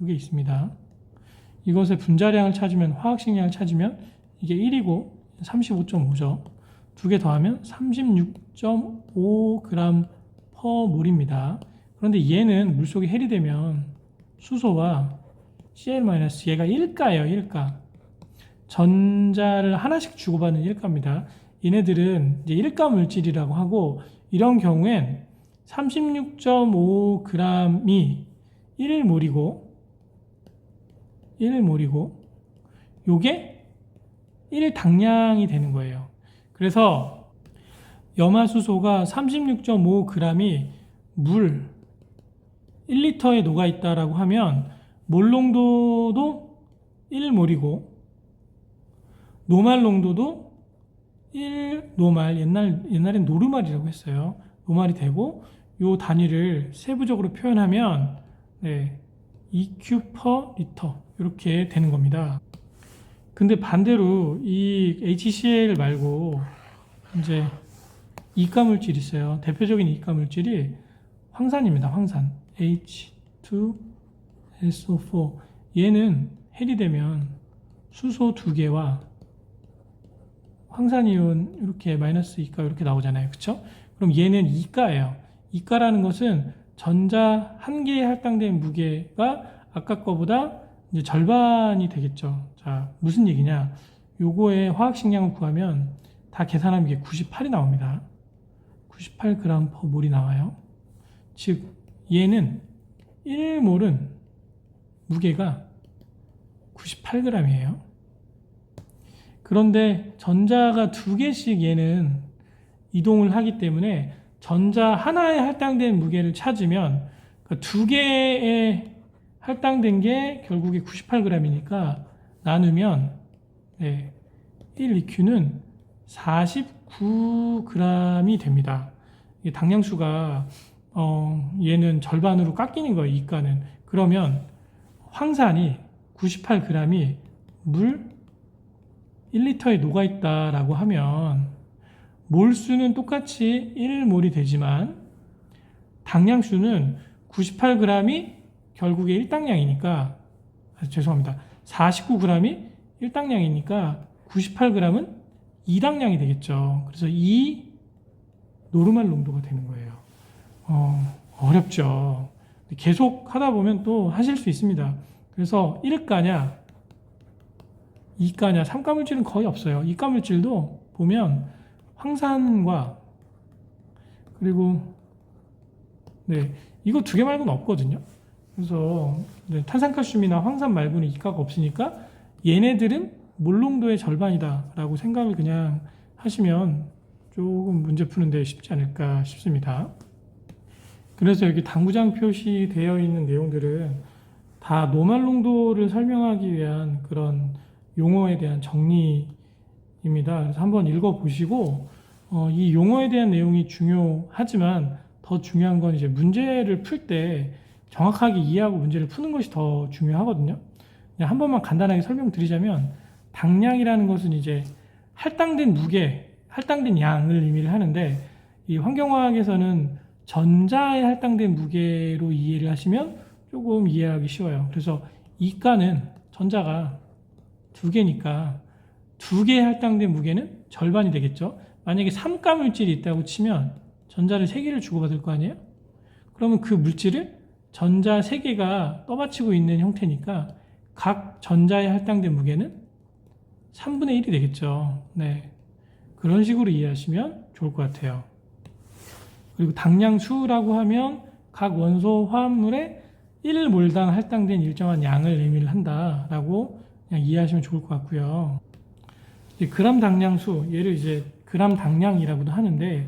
이게 있습니다. 이것의 분자량을 찾으면 화학식량을 찾으면 이게 1이고 35.5죠. 두 개 더하면 36.5g per 몰입니다. 그런데 얘는 물속에 해리되면 수소와 Cl- 얘가 1가예요. 1가. 전자를 하나씩 주고받는 1가입니다. 얘네들은 이제 1가 물질이라고 하고 이런 경우엔 36.5g이 1몰이고 요게 1당량이 되는 거예요. 그래서 염화수소가 36.5g이 물 1리터에 녹아있다라고 하면 몰농도도 1몰이고 노말 농도도 1노말 옛날엔 노르말이라고 했어요. 노말이 되고 요 단위를 세부적으로 표현하면 EQ per 리터 이렇게 되는 겁니다. 근데 반대로 이 HCl 말고 이제 이가물질이 있어요. 대표적인 이가물질이 황산입니다. 황산 H2SO4. 얘는 헬이 되면 수소 2개와 황산이온 이렇게 마이너스 이가 이렇게 나오잖아요. 그쵸? 그럼 얘는 이가예요. 이가라는 것은 전자 한 개에 할당된 무게가 아까 거보다 이제 절반이 되겠죠. 자, 무슨 얘기냐? 요거의 화학식량을 구하면 다 계산하면 이게 98이 나옵니다. 98g per 몰이 나와요. 즉 얘는 1몰은 무게가 98g이에요. 그런데 전자가 2개씩 얘는 이동을 하기 때문에 전자 하나에 할당된 무게를 찾으면 그러니까 2개에 할당된 게 결국에 98g이니까 나누면 1EQ는 49g이 됩니다. 당량수가 얘는 절반으로 깎이는 거예요. 이가는. 그러면 황산이 98g이 물 1리터에 녹아있다라고 하면 몰수는 똑같이 1몰이 되지만 당량수는 98g이 결국에 1당량이니까 죄송합니다. 49g이 1당량이니까 98g은 2당량이 되겠죠. 그래서 2 노르말 농도가 되는 거예요. 어렵죠. 계속 하다 보면 또 하실 수 있습니다. 그래서 1가냐 2가냐 3가물질은 거의 없어요. 2가물질도 보면 황산과 그리고 이거 2개 말고는 없거든요. 그래서 탄산칼슘이나 황산 말고는 이가가 없으니까 얘네들은 몰농도의 절반이다 라고 생각을 그냥 하시면 조금 문제 푸는데 쉽지 않을까 싶습니다. 그래서 여기 당구장 표시되어 있는 내용들은 다 노말 농도를 설명하기 위한 그런 용어에 대한 정리입니다. 그래서 한번 읽어보시고 이 용어에 대한 내용이 중요하지만 더 중요한 건 이제 문제를 풀 때 정확하게 이해하고 문제를 푸는 것이 더 중요하거든요. 그냥 한 번만 간단하게 설명드리자면 당량이라는 것은 이제 할당된 무게, 할당된 양을 의미를 하는데 이 환경화학에서는 전자에 할당된 무게로 이해를 하시면 조금 이해하기 쉬워요. 그래서 이가는 전자가 2개니까 2개에 할당된 무게는 절반이 되겠죠. 만약에 3가 물질이 있다고 치면 전자를 3개를 주고받을 거 아니에요? 그러면 그 물질을 전자 3개가 떠받치고 있는 형태니까 각 전자에 할당된 무게는 3분의 1이 되겠죠. 그런 식으로 이해하시면 좋을 것 같아요. 그리고 당량수라고 하면 각 원소 화합물에 1몰당 할당된 일정한 양을 의미를 한다라고 그냥 이해하시면 좋을 것 같고요. 그람 당량수, 얘를 이제 그람 당량이라고도 하는데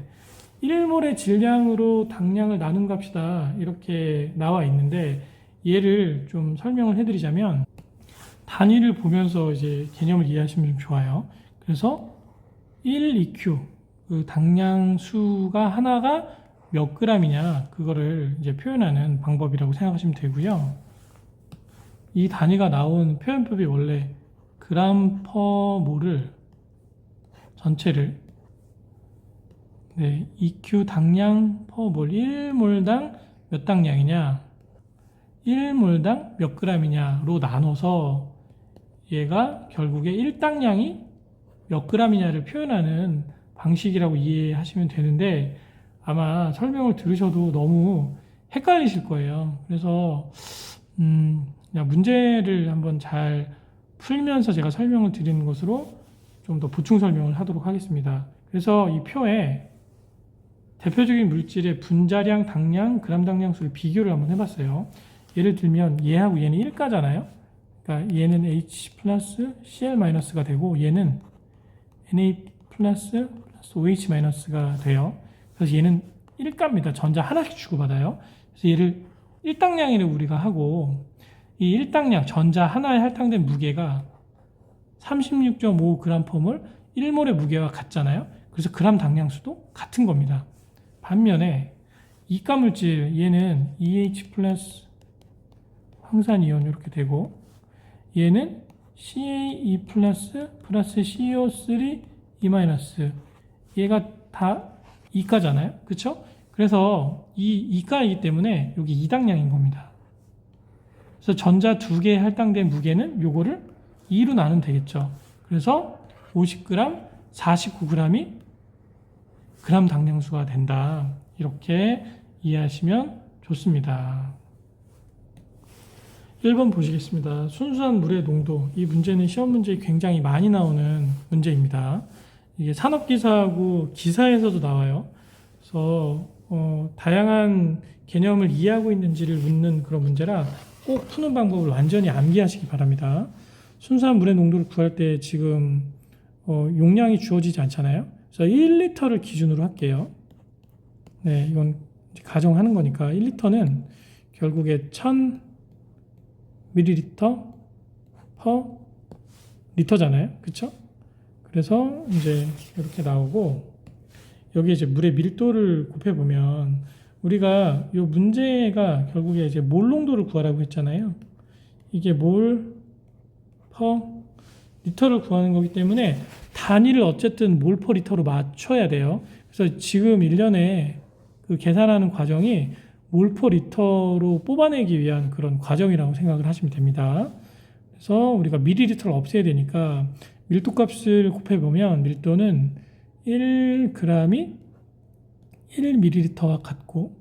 1몰의 질량으로 당량을 나눈 값이다 이렇게 나와 있는데 얘를 좀 설명을 해드리자면 단위를 보면서 이제 개념을 이해하시면 좀 좋아요. 그래서 1EQ 그 당량수가 하나가 몇 g이냐 그거를 이제 표현하는 방법이라고 생각하시면 되고요. 이 단위가 나온 표현법이 원래 그람 퍼 몰을 전체를 EQ 당량 퍼 몰 1몰당 몇 당량이냐 1몰당 몇 g이냐로 나눠서 얘가 결국에 1당량이 몇 g이냐를 표현하는 방식이라고 이해하시면 되는데 아마 설명을 들으셔도 너무 헷갈리실 거예요. 그래서 그냥 문제를 한번 잘 풀면서 제가 설명을 드리는 것으로 좀 더 보충 설명을 하도록 하겠습니다. 그래서 이 표에 대표적인 물질의 분자량, 당량, 그람 당량수를 비교를 한번 해봤어요. 예를 들면 얘하고 얘는 1가잖아요. 그러니까 얘는 H 플러스 Cl 마이너스가 되고 얘는 Na 플러스 OH 마이너스가 돼요. 그래서 얘는 1가입니다. 전자 하나씩 주고받아요. 그래서 얘를 1당량이라고 우리가 하고 이 1당량 전자 하나에 할당된 무게가 36.5g per 몰 1몰의 무게와 같잖아요. 그래서 그람 당량수도 같은 겁니다. 반면에 이가 물질 얘는 EH 플러스 황산이온 이렇게 되고, 얘는 CaE 플러스 CO3 E 마이너스, 얘가 다 이가잖아요. 그쵸? 그래서 이 이가이기 때문에 여기 이당량인 겁니다. 그래서 전자 두 개에 할당된 무게는 요거를 2로 나누면 되겠죠. 그래서 50g, 49g이 그람 당량수가 된다. 이렇게 이해하시면 좋습니다. 1번 보시겠습니다. 순수한 물의 농도. 이 문제는 시험 문제에 굉장히 많이 나오는 문제입니다. 이게 산업기사하고 기사에서도 나와요. 그래서 다양한 개념을 이해하고 있는지를 묻는 그런 문제라 꼭 푸는 방법을 완전히 암기하시기 바랍니다. 순수한 물의 농도를 구할 때 지금 용량이 주어지지 않잖아요. 그래서 1리터를 기준으로 할게요. 네, 이건 가정하는 거니까 1리터는 결국에 1000ml per 리터잖아요. 그쵸? 그래서 이제 이렇게 나오고, 여기 이제 물의 밀도를 곱해보면, 우리가 이 문제가 결국에 이제 몰 농도를 구하라고 했잖아요. 이게 몰 퍼 리터를 구하는 거기 때문에 단위를 어쨌든 몰 퍼 리터로 맞춰야 돼요. 그래서 지금 일련의 그 계산하는 과정이 몰 퍼 리터로 뽑아내기 위한 그런 과정이라고 생각을 하시면 됩니다. 그래서 우리가 미리리터를 없애야 되니까 밀도 값을 곱해보면 밀도는 1g이 1ml와 같고,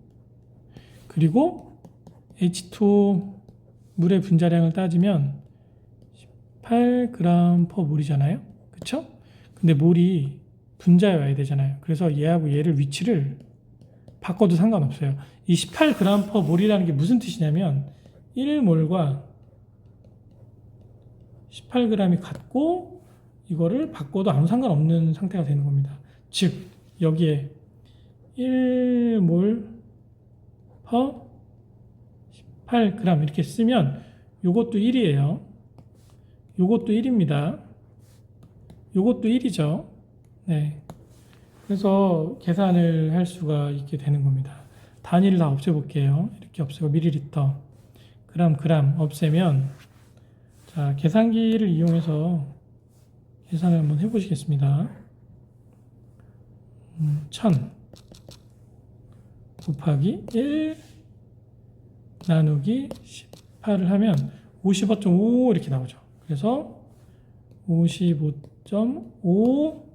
그리고 H2O 물의 분자량을 따지면 18g per 몰이잖아요. 그쵸? 근데 몰이 분자에 와야 되잖아요. 그래서 얘하고 얘를 위치를 바꿔도 상관없어요. 이 18g per 몰이라는 게 무슨 뜻이냐면 1몰과 18g이 같고, 이거를 바꿔도 아무 상관없는 상태가 되는 겁니다. 즉 여기에 1몰 per 18g 이렇게 쓰면 요것도 1이에요. 요것도 1입니다. 요것도 1이죠. 네. 그래서 계산을 할 수가 있게 되는 겁니다. 단위를 다 없애볼게요. 이렇게 없애고 밀리리터, 그람 없애면, 자, 계산기를 이용해서 계산을 한번 해보시겠습니다. 1000 곱하기 1 나누기 18을 하면 55.5 이렇게 나오죠. 그래서 55.5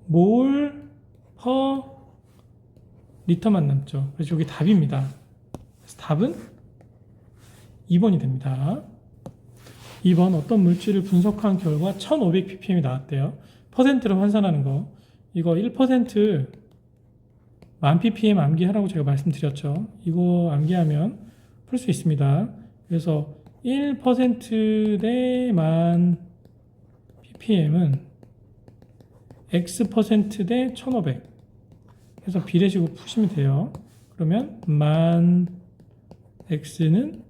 몰 퍼 리터만 남죠. 그래서 여기 답입니다. 그래서 답은 2번이 됩니다. 2번 어떤 물질을 분석한 결과 1500ppm이 나왔대요. 퍼센트로 환산하는 거. 이거 1% 1000ppm 암기하라고 제가 말씀드렸죠. 이거 암기하면 풀 수 있습니다. 그래서 1% 대 1000ppm은 x% 대 1500 해서 비례식으로 푸시면 돼요. 그러면 10,000 x는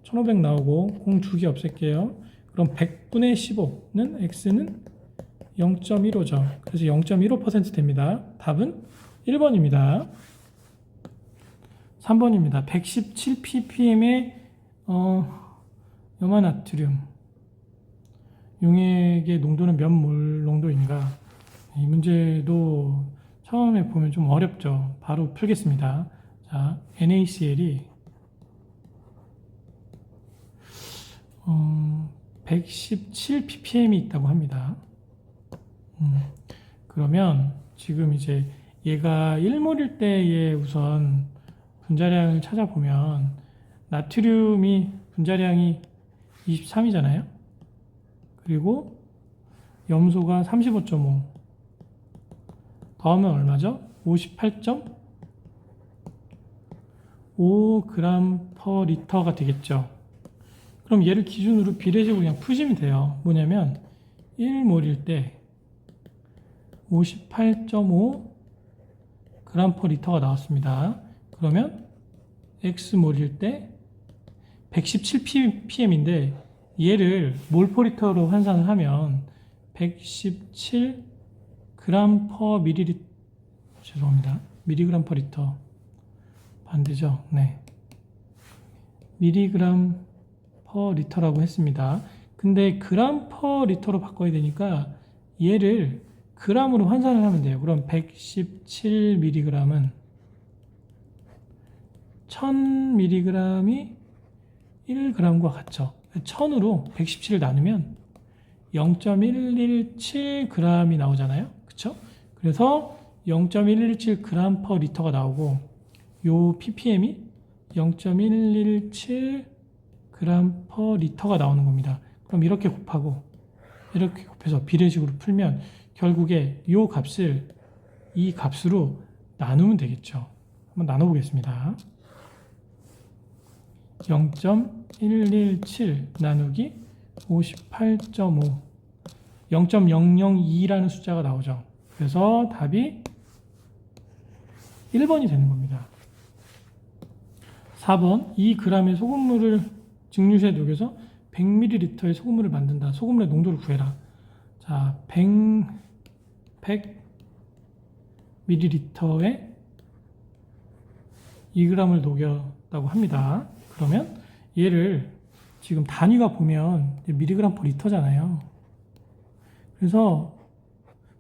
1500 나오고 공 2개 없앨게요. 그럼 100분의 15는 x는 0.15죠. 그래서 0.15% 됩니다. 답은 1번입니다. 3번입니다. 117ppm의 염화나트륨 용액의 농도는 몇 몰 농도인가? 이 문제도 처음에 보면 좀 어렵죠. 바로 풀겠습니다. 자, NaCl이 117ppm이 있다고 합니다. 그러면 지금 이제 얘가 1몰일 때의 우선 분자량을 찾아보면 나트륨이 분자량이 23이잖아요. 그리고 염소가 35.5 더하면 얼마죠? 58.5g per 리터가 되겠죠. 그럼 얘를 기준으로 비례식으로 그냥 푸시면 돼요. 뭐냐면 1몰일 때 58.5g per 리터가 나왔습니다. 그러면 X몰일 때 117ppm인데 얘를 몰 퍼 리터로 환산을 하면 117g per 밀리리터, 죄송합니다. 밀리그램 퍼 리터 반대죠. 네. 미리그램 퍼 리터라고 했습니다. 근데 그램 퍼 리터로 바꿔야 되니까 얘를 그램으로 환산을 하면 돼요. 그럼 117mg은 1000mg이 1g과 같죠. 1000으로 117을 나누면 0.117g이 나오잖아요. 그쵸? 그래서 0.117g 퍼 리터가 나오고 요 ppm이 0.117g 퍼 리터가 나오는 겁니다. 그럼 이렇게 곱하고 이렇게 곱해서 비례식으로 풀면 결국에 이 값을 이 값으로 나누면 되겠죠. 한번 나눠보겠습니다. 0.117 나누기 58.5 0.002라는 숫자가 나오죠. 그래서 답이 1번이 되는 겁니다. 4번 2g의 소금물을 증류수에 녹여서 100ml의 소금물을 만든다. 소금물의 농도를 구해라. 자, 100ml에 2g을 녹였다고 합니다. 그러면 얘를 지금 단위가 보면 미리그램 퍼 리터잖아요. 그래서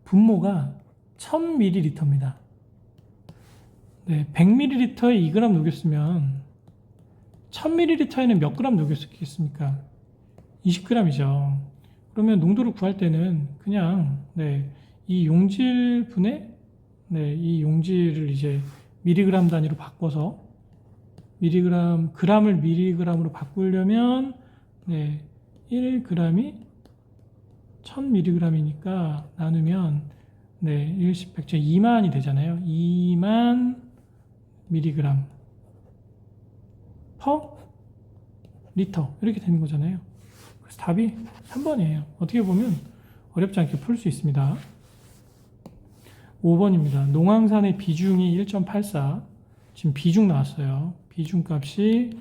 분모가 1000ml입니다. 네, 100ml에 2g 녹였으면 1000ml에는 몇 g 녹였겠습니까? 20g이죠. 그러면 농도를 구할 때는 그냥 이 용질분의 이 용질을 이제 미리그램 단위로 바꿔서 gram을 미리그램으로 바꾸려면 1g이 1000mg이니까 나누면 1, 10, 100, 2만이 되잖아요. 2만 mg 퍼 리터 이렇게 되는 거잖아요. 그래서 답이 3번이에요. 어떻게 보면 어렵지 않게 풀 수 있습니다. 5번입니다. 농황산의 비중이 1.84 지금 비중 나왔어요. 비중 값이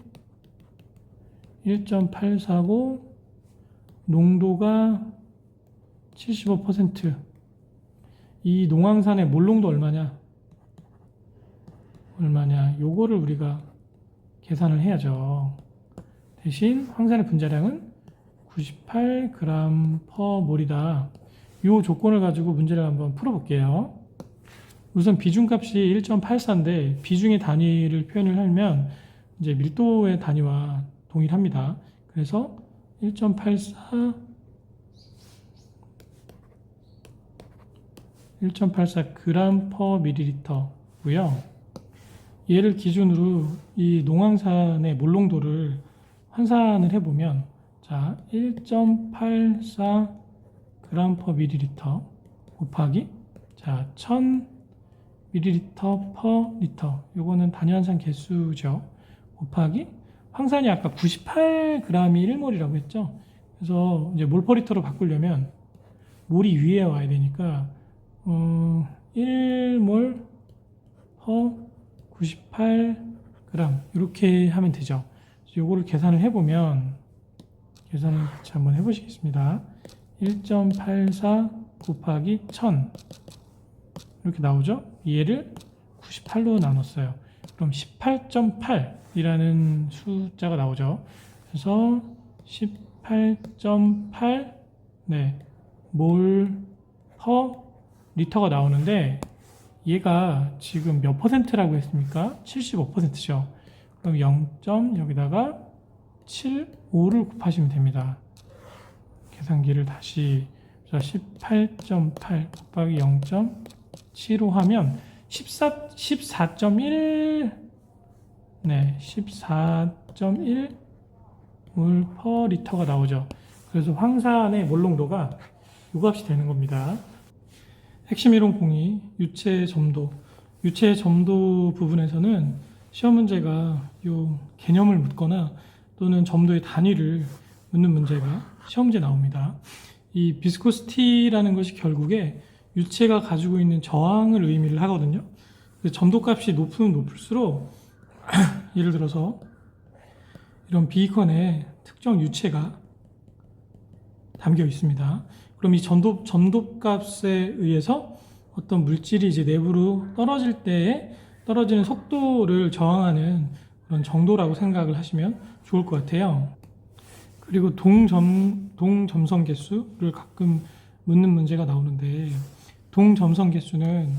1.84고 농도가 75%. 이 농황산의 몰농도 얼마냐? 요거를 우리가 계산을 해야죠. 대신 황산의 분자량은 98g per 몰이다. 요 조건을 가지고 문제를 한번 풀어볼게요. 우선 비중값이 1.84인데 비중의 단위를 표현을 하면 이제 밀도의 단위와 동일합니다. 그래서 1.84 g per ml고요. 얘를 기준으로 이 농황산의 몰농도를 환산을 해보면 자 1.84 g per ml 곱하기 자 1000ml per 리터 요거는 단위 환산 개수죠. 곱하기 황산이 아까 98g이 1몰이라고 했죠. 그래서 이제 몰 퍼 리터로 바꾸려면 몰이 위에 와야 되니까 1몰 per 98g 이렇게 하면 되죠. 요거를 계산을 해보면 계산을 같이 한번 해보시겠습니다. 1.84 곱하기 1000 이렇게 나오죠. 얘를 98로 나눴어요. 그럼 18.8이라는 숫자가 나오죠. 그래서 18.8 몰 퍼 리터가 나오는데 얘가 지금 몇 퍼센트라고 했습니까? 75%죠. 그럼 0. 여기다가 75를 곱하시면 됩니다. 계산기를 다시 18.8 곱하기 0.75 하면 14.1 14.1 몰 퍼 리터가 나오죠. 그래서 황산의 몰농도가 이 값이 되는 겁니다. 핵심 이론 공이 유체 점도 부분에서는 시험 문제가 이 개념을 묻거나 또는 점도의 단위를 묻는 문제가 시험 문제 나옵니다. 이 비스코시티라는 것이 결국에 유체가 가지고 있는 저항을 의미를 하거든요. 점도 값이 높으면 높을수록 예를 들어서 이런 비건에 특정 유체가 담겨 있습니다. 그럼 이 점도 값에 의해서 어떤 물질이 이제 내부로 떨어질 때에 떨어지는 속도를 저항하는 그런 정도라고 생각을 하시면 좋을 것 같아요. 그리고 동점성 개수를 가끔 묻는 문제가 나오는데, 동점성 개수는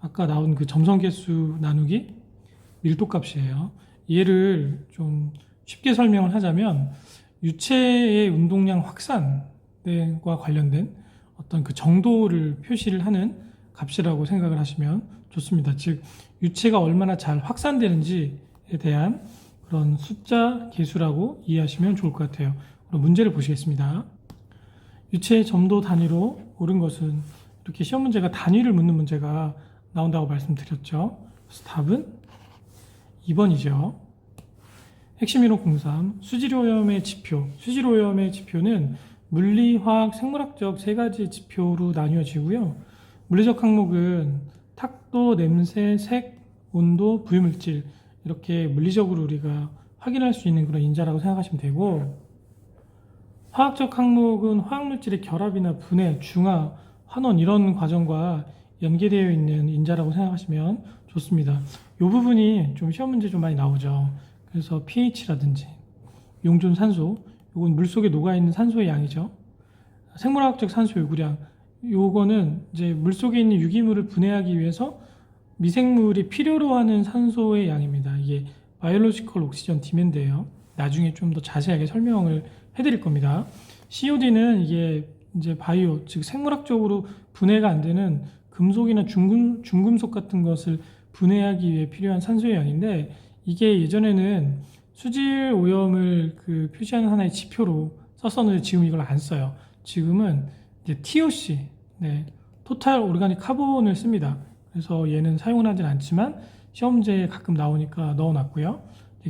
아까 나온 그 점성 개수 나누기 밀도값이에요. 얘를 좀 쉽게 설명을 하자면 유체의 운동량 확산과 관련된 어떤 그 정도를 표시를 하는 값이라고 생각을 하시면 좋습니다. 즉 유체가 얼마나 잘 확산되는지에 대한 그런 숫자 계수라고 이해하시면 좋을 것 같아요. 그럼 문제를 보시겠습니다. 유체의 점도 단위로 옳은 것은, 이렇게 시험 문제가 단위를 묻는 문제가 나온다고 말씀드렸죠. 그래서 답은 2번이죠. 핵심 이론 03 수질오염의 지표. 수질오염의 지표는 물리, 화학, 생물학적 세 가지 지표로 나뉘어지고요. 물리적 항목은 탁도, 냄새, 색, 온도, 부유물질, 이렇게 물리적으로 우리가 확인할 수 있는 그런 인자라고 생각하시면 되고, 화학적 항목은 화학물질의 결합이나 분해, 중화, 환원 이런 과정과 연계되어 있는 인자라고 생각하시면 좋습니다. 이 부분이 좀 시험 문제 좀 많이 나오죠. 그래서 pH라든지 용존 산소, 이건 물속에 녹아있는 산소의 양이죠. 생물학적 산소 요구량, 요거는 이제 물속에 있는 유기물을 분해하기 위해서 미생물이 필요로 하는 산소의 양입니다. 이게 바이올로지컬 옥시전 디맨드예요. 나중에 좀 더 자세하게 설명을 해드릴 겁니다. COD는 이게 이제 바이오, 즉 생물학적으로 분해가 안 되는 금속이나 중금속 같은 것을 분해하기 위해 필요한 산소의 양인데, 이게 예전에는 수질 오염을 그 표시하는 하나의 지표로 썼었는데 지금 이걸 안 써요. 지금은 이제 TOC, 토탈 오르가닉 카본을 씁니다. 그래서 얘는 사용을 하진 않지만 시험 문제에 가끔 나오니까 넣어놨고요.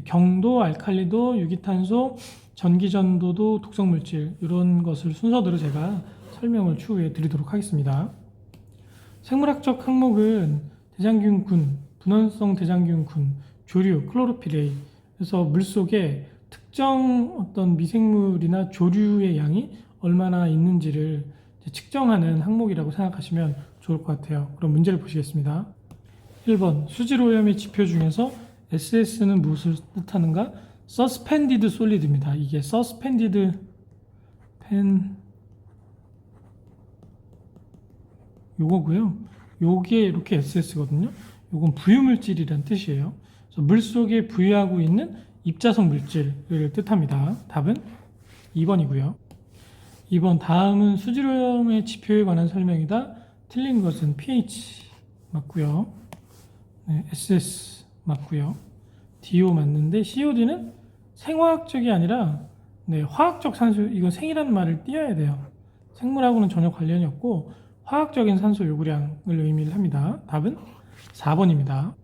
경도, 알칼리도, 유기탄소, 전기전도도, 독성물질, 이런 것을 순서대로 제가 설명을 추후에 드리도록 하겠습니다. 생물학적 항목은 대장균군, 분원성 대장균군, 조류, 클로로필 A. 그래서 물속에 특정 어떤 미생물이나 조류의 양이 얼마나 있는지를 측정하는 항목이라고 생각하시면 좋을 것 같아요. 그럼 문제를 보시겠습니다. 1번 수질 오염의 지표 중에서 SS는 무엇을 뜻하는가? Suspended Solid입니다. 이게 Suspended 요거고요. 요게 이렇게 SS거든요. 요건 부유물질이란 뜻이에요. 그래서 물속에 부유하고 있는 입자성 물질을 뜻합니다. 답은 2번이고요. 2번 다음은 수질오염의 지표에 관한 설명이다. 틀린 것은 pH 맞고요. SS 맞고요. DO 맞는데 COD는 생화학적이 아니라 화학적 산소, 이건 생이라는 말을 띄어야 돼요. 생물하고는 전혀 관련이 없고 화학적인 산소 요구량을 의미를 합니다. 답은 4번입니다.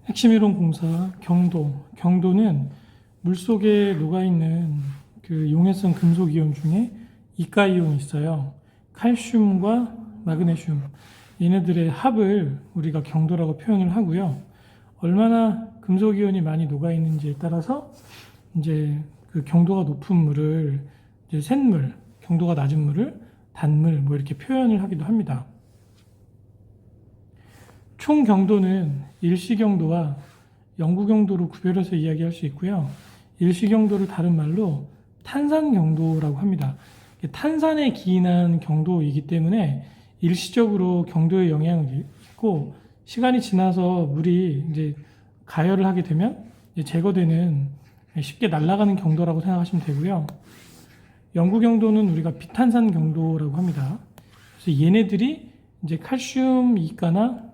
핵심 이론 공사 경도. 경도는 물속에 녹아있는 그 용해성 금속 이온 중에 이가 이온이 있어요. 칼슘과 마그네슘. 얘네들의 합을 우리가 경도라고 표현을 하고요. 얼마나 금속 이온이 많이 녹아있는지에 따라서 이제 그 경도가 높은 물을 이제 샛물, 경도가 낮은 물을 단물 뭐 이렇게 표현을 하기도 합니다. 총 경도는 일시 경도와 영구 경도로 구별해서 이야기할 수 있고요. 일시 경도를 다른 말로 탄산 경도라고 합니다. 탄산에 기인한 경도이기 때문에 일시적으로 경도에 영향을 있고, 시간이 지나서 물이 이제 가열을 하게 되면 이제 제거되는 쉽게 날아가는 경도라고 생각하시면 되고요. 영구 경도는 우리가 비탄산 경도라고 합니다. 그래서 얘네들이 이제 칼슘 이가나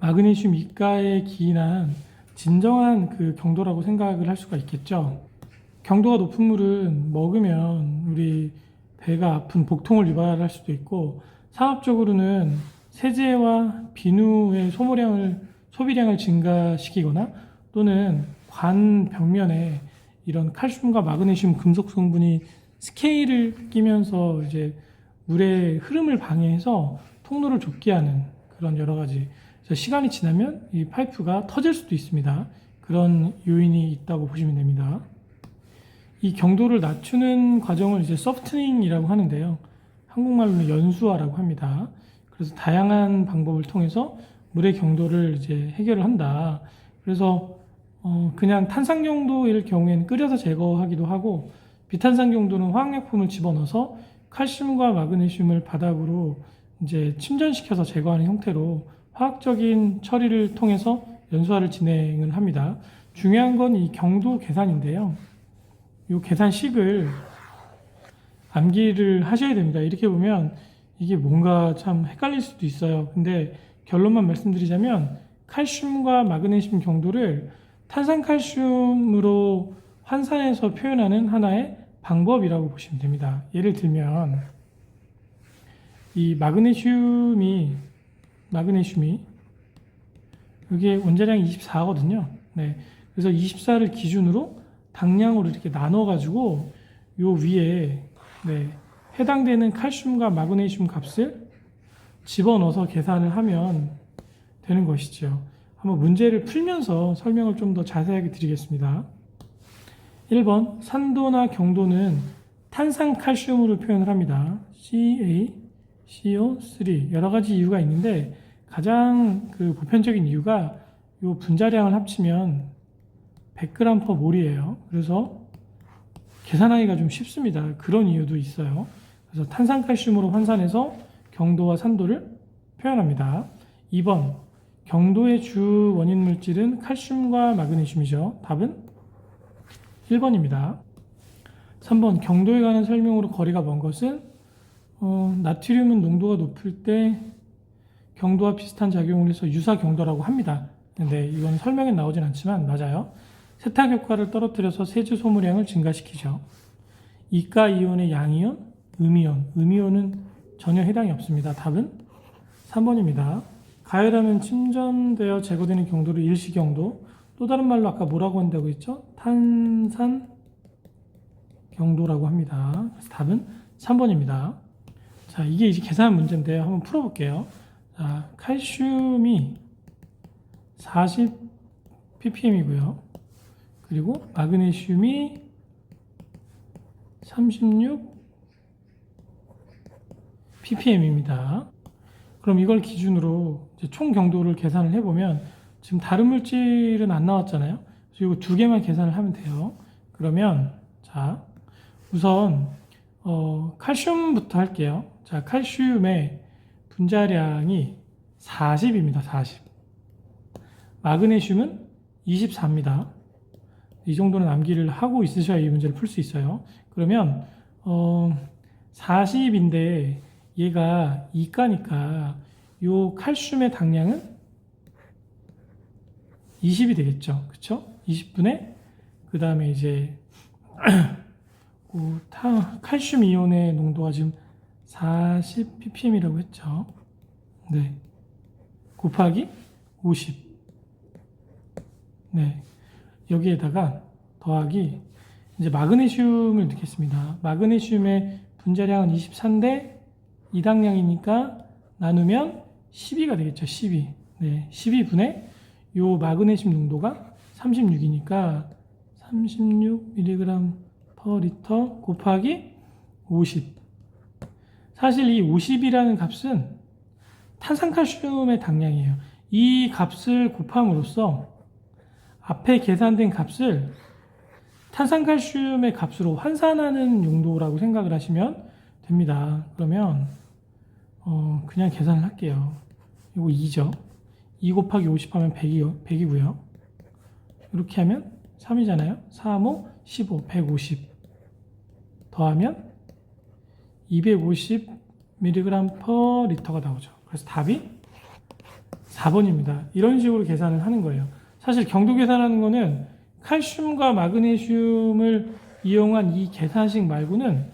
마그네슘 이가에 기인한 진정한 그 경도라고 생각을 할 수가 있겠죠. 경도가 높은 물은 먹으면 우리 배가 아픈 복통을 유발할 수도 있고, 상업적으로는 세제와 비누의 소비량을 증가시키거나 또는 관 벽면에 이런 칼슘과 마그네슘 금속 성분이 스케일을 끼면서 이제 물의 흐름을 방해해서 통로를 좁게 하는 그런 여러 가지, 그래서 시간이 지나면 이 파이프가 터질 수도 있습니다. 그런 요인이 있다고 보시면 됩니다. 이 경도를 낮추는 과정을 이제 서프트닝이라고 하는데요. 한국말로는 연수화라고 합니다. 그래서 다양한 방법을 통해서 물의 경도를 이제 해결을 한다. 그래서 그냥 탄산경도일 경우에는 끓여서 제거하기도 하고, 비탄산경도는 화학약품을 집어넣어서 칼슘과 마그네슘을 바닥으로 이제 침전시켜서 제거하는 형태로 화학적인 처리를 통해서 연소화를 진행을 합니다. 중요한 건 이 경도 계산인데요. 이 계산식을 암기를 하셔야 됩니다. 이렇게 보면 이게 뭔가 참 헷갈릴 수도 있어요. 근데 결론만 말씀드리자면 칼슘과 마그네슘 경도를 탄산칼슘으로 환산해서 표현하는 하나의 방법이라고 보시면 됩니다. 예를 들면 이 마그네슘이 이게 원자량이 24거든요. 네. 그래서 24를 기준으로 당량으로 이렇게 나눠가지고 요 위에 해당되는 칼슘과 마그네슘 값을 집어넣어서 계산을 하면 되는 것이죠. 한번 문제를 풀면서 설명을 좀 더 자세하게 드리겠습니다. 1번 산도나 경도는 탄산칼슘으로 표현을 합니다. CaCO3 여러 가지 이유가 있는데 가장 보편적인 이유가 이 분자량을 합치면 100g/몰이에요. 그래서 계산하기가 좀 쉽습니다. 그런 이유도 있어요. 그래서 탄산칼슘으로 환산해서 경도와 산도를 표현합니다. 2번 경도의 주 원인 물질은 칼슘과 마그네슘이죠. 답은 1번입니다. 3번 경도에 관한 설명으로 거리가 먼 것은 나트륨은 농도가 높을 때 경도와 비슷한 작용을 해서 유사 경도라고 합니다. 근데 이건 설명에 나오진 않지만 맞아요. 세탁 효과를 떨어뜨려서 세제 소모량을 증가시키죠. 이가 이온의 양이온, 음이온은 전혀 해당이 없습니다. 답은 3번입니다. 가열하면 침전되어 제거되는 경도를 일시경도, 또 다른 말로 아까 뭐라고 한다고 했죠? 탄산 경도라고 합니다. 그래서 답은 3번입니다. 자, 이게 이제 계산 문제인데요. 한번 풀어볼게요. 자, 칼슘이 40 ppm이고요. 그리고 마그네슘이 36 ppm입니다. 그럼 이걸 기준으로 이제 총 경도를 계산을 해보면 지금 다른 물질은 안 나왔잖아요. 그래서 이거 두 개만 계산을 하면 돼요. 그러면 자 우선 칼슘부터 할게요. 자, 칼슘의 분자량이 40입니다. 40. 마그네슘은 24입니다. 이 정도는 암기를 하고 있으셔야 이 문제를 풀 수 있어요. 그러면 40인데 얘가 2가니까 요 칼슘의 당량은 20이 되겠죠. 그쵸? 20분의 그 다음에 이제 칼슘 이온의 농도가 지금 40 ppm이라고 했죠. 네. 곱하기 50. 네. 여기에다가 더하기 이제 마그네슘을 넣겠습니다. 마그네슘의 분자량은 24인데 이당량이니까 나누면 12가 되겠죠. 12. 네. 12분의 요 마그네슘 농도가 36이니까 36mg/L 곱하기 50. 사실 이 50이라는 값은 탄산칼슘의 당량이에요. 이 값을 곱함으로써 앞에 계산된 값을 탄산칼슘의 값으로 환산하는 용도라고 생각을 하시면 됩니다. 그러면 그냥 계산을 할게요. 이거 2죠. 2 곱하기 50 하면 100이고요. 이렇게 하면 3이잖아요. 3, 5, 15, 150 더하면 250mg/L가 나오죠. 그래서 답이 4번입니다. 이런 식으로 계산을 하는 거예요. 사실 경도 계산하는 거는 칼슘과 마그네슘을 이용한 이 계산식 말고는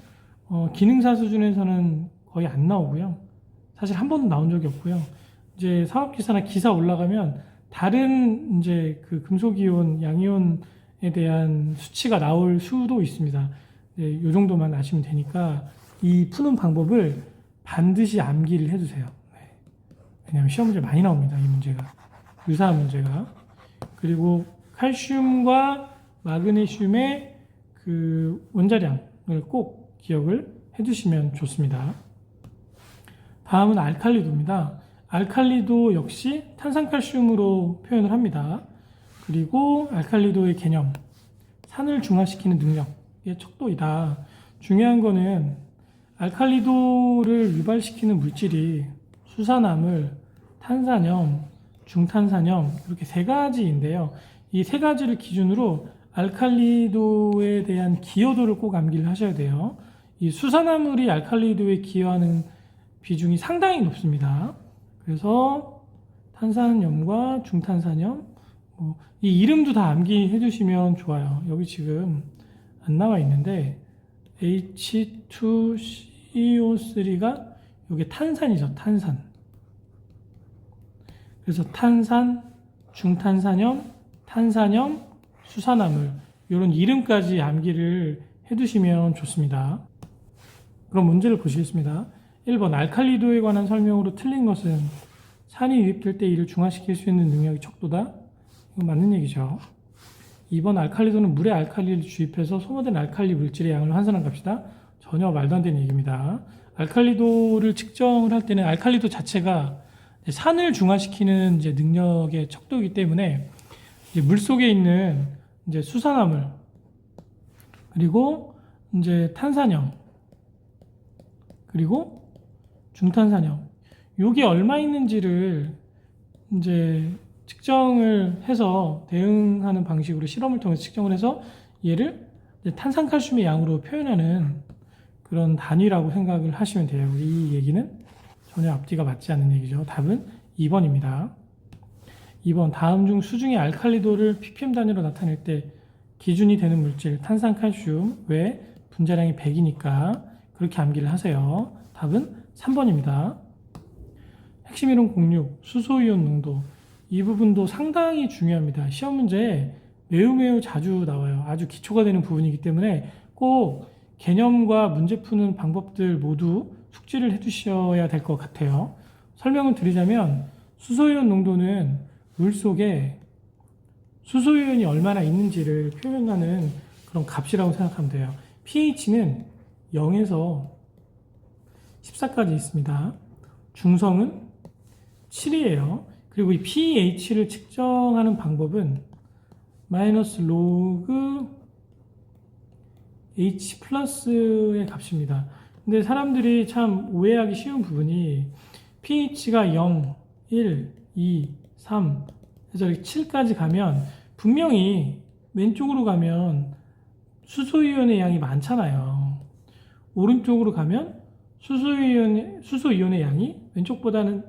기능사 수준에서는 거의 안 나오고요. 사실 한 번도 나온 적이 없고요. 이제 산업기사나 기사 올라가면 다른 이제 그 금속이온, 양이온에 대한 수치가 나올 수도 있습니다. 네, 이 정도만 아시면 되니까 이 푸는 방법을 반드시 암기를 해두세요. 네. 왜냐하면 시험 문제 많이 나옵니다. 이 문제가. 유사한 문제가. 그리고 칼슘과 마그네슘의 그 원자량을 꼭 기억을 해두시면 좋습니다. 다음은 알칼리도입니다. 알칼리도 역시 탄산칼슘으로 표현을 합니다. 그리고 알칼리도의 개념, 산을 중화시키는 능력의 척도이다. 중요한 거는 알칼리도를 유발시키는 물질이 수산화물, 탄산염, 중탄산염 이렇게 세 가지인데요. 이 세 가지를 기준으로 알칼리도에 대한 기여도를 꼭 암기를 하셔야 돼요. 이 수산화물이 알칼리도에 기여하는 비중이 상당히 높습니다. 그래서 탄산염과 중탄산염, 이 이름도 다 암기해 주시면 좋아요. 여기 지금 안 나와 있는데 H2CO3가 이게 탄산이죠. 탄산. 그래서 탄산, 중탄산염, 탄산염, 수산화물 이런 이름까지 암기를 해두시면 좋습니다. 그럼 문제를 보시겠습니다. 1번 알칼리도에 관한 설명으로 틀린 것은 산이 유입될 때 이를 중화시킬 수 있는 능력이 척도다. 이거 맞는 얘기죠. 2번 알칼리도는 물에 알칼리를 주입해서 소모된 알칼리 물질의 양을 환산한 값이다. 전혀 말도 안 되는 얘기입니다. 알칼리도를 측정을 할 때는 알칼리도 자체가 산을 중화시키는 이제 능력의 척도이기 때문에 이제 물 속에 있는 이제 수산화물 그리고 이제 탄산염 그리고 중탄산염 요게 얼마 있는지를 이제 측정을 해서 대응하는 방식으로 실험을 통해서 측정을 해서 얘를 탄산칼슘의 양으로 표현하는 그런 단위라고 생각을 하시면 돼요. 이 얘기는 전혀 앞뒤가 맞지 않는 얘기죠. 답은 2번입니다. 2번 다음 중 수중의 알칼리도를 ppm 단위로 나타낼 때 기준이 되는 물질 탄산칼슘 왜 분자량이 100이니까 그렇게 암기를 하세요. 답은 3번입니다. 핵심 이론 06 수소이온 농도 이 부분도 상당히 중요합니다. 시험 문제에 매우 자주 나와요. 아주 기초가 되는 부분이기 때문에 꼭 개념과 문제 푸는 방법들 모두 숙지를 해두셔야 될 것 같아요. 설명을 드리자면 수소이온 농도는 물속에 수소이온이 얼마나 있는지를 표현하는 그런 값이라고 생각하면 돼요. pH는 0에서 14까지 있습니다. 중성은 7이에요. 그리고 이 pH를 측정하는 방법은 마이너스 로그 H 플러스의 값입니다. 근데 사람들이 참 오해하기 쉬운 부분이 pH가 0, 1, 2, 3 해서 이렇게 7까지 가면 분명히 왼쪽으로 가면 수소이온의 양이 많잖아요. 오른쪽으로 가면 수소이온의 양이 왼쪽보다는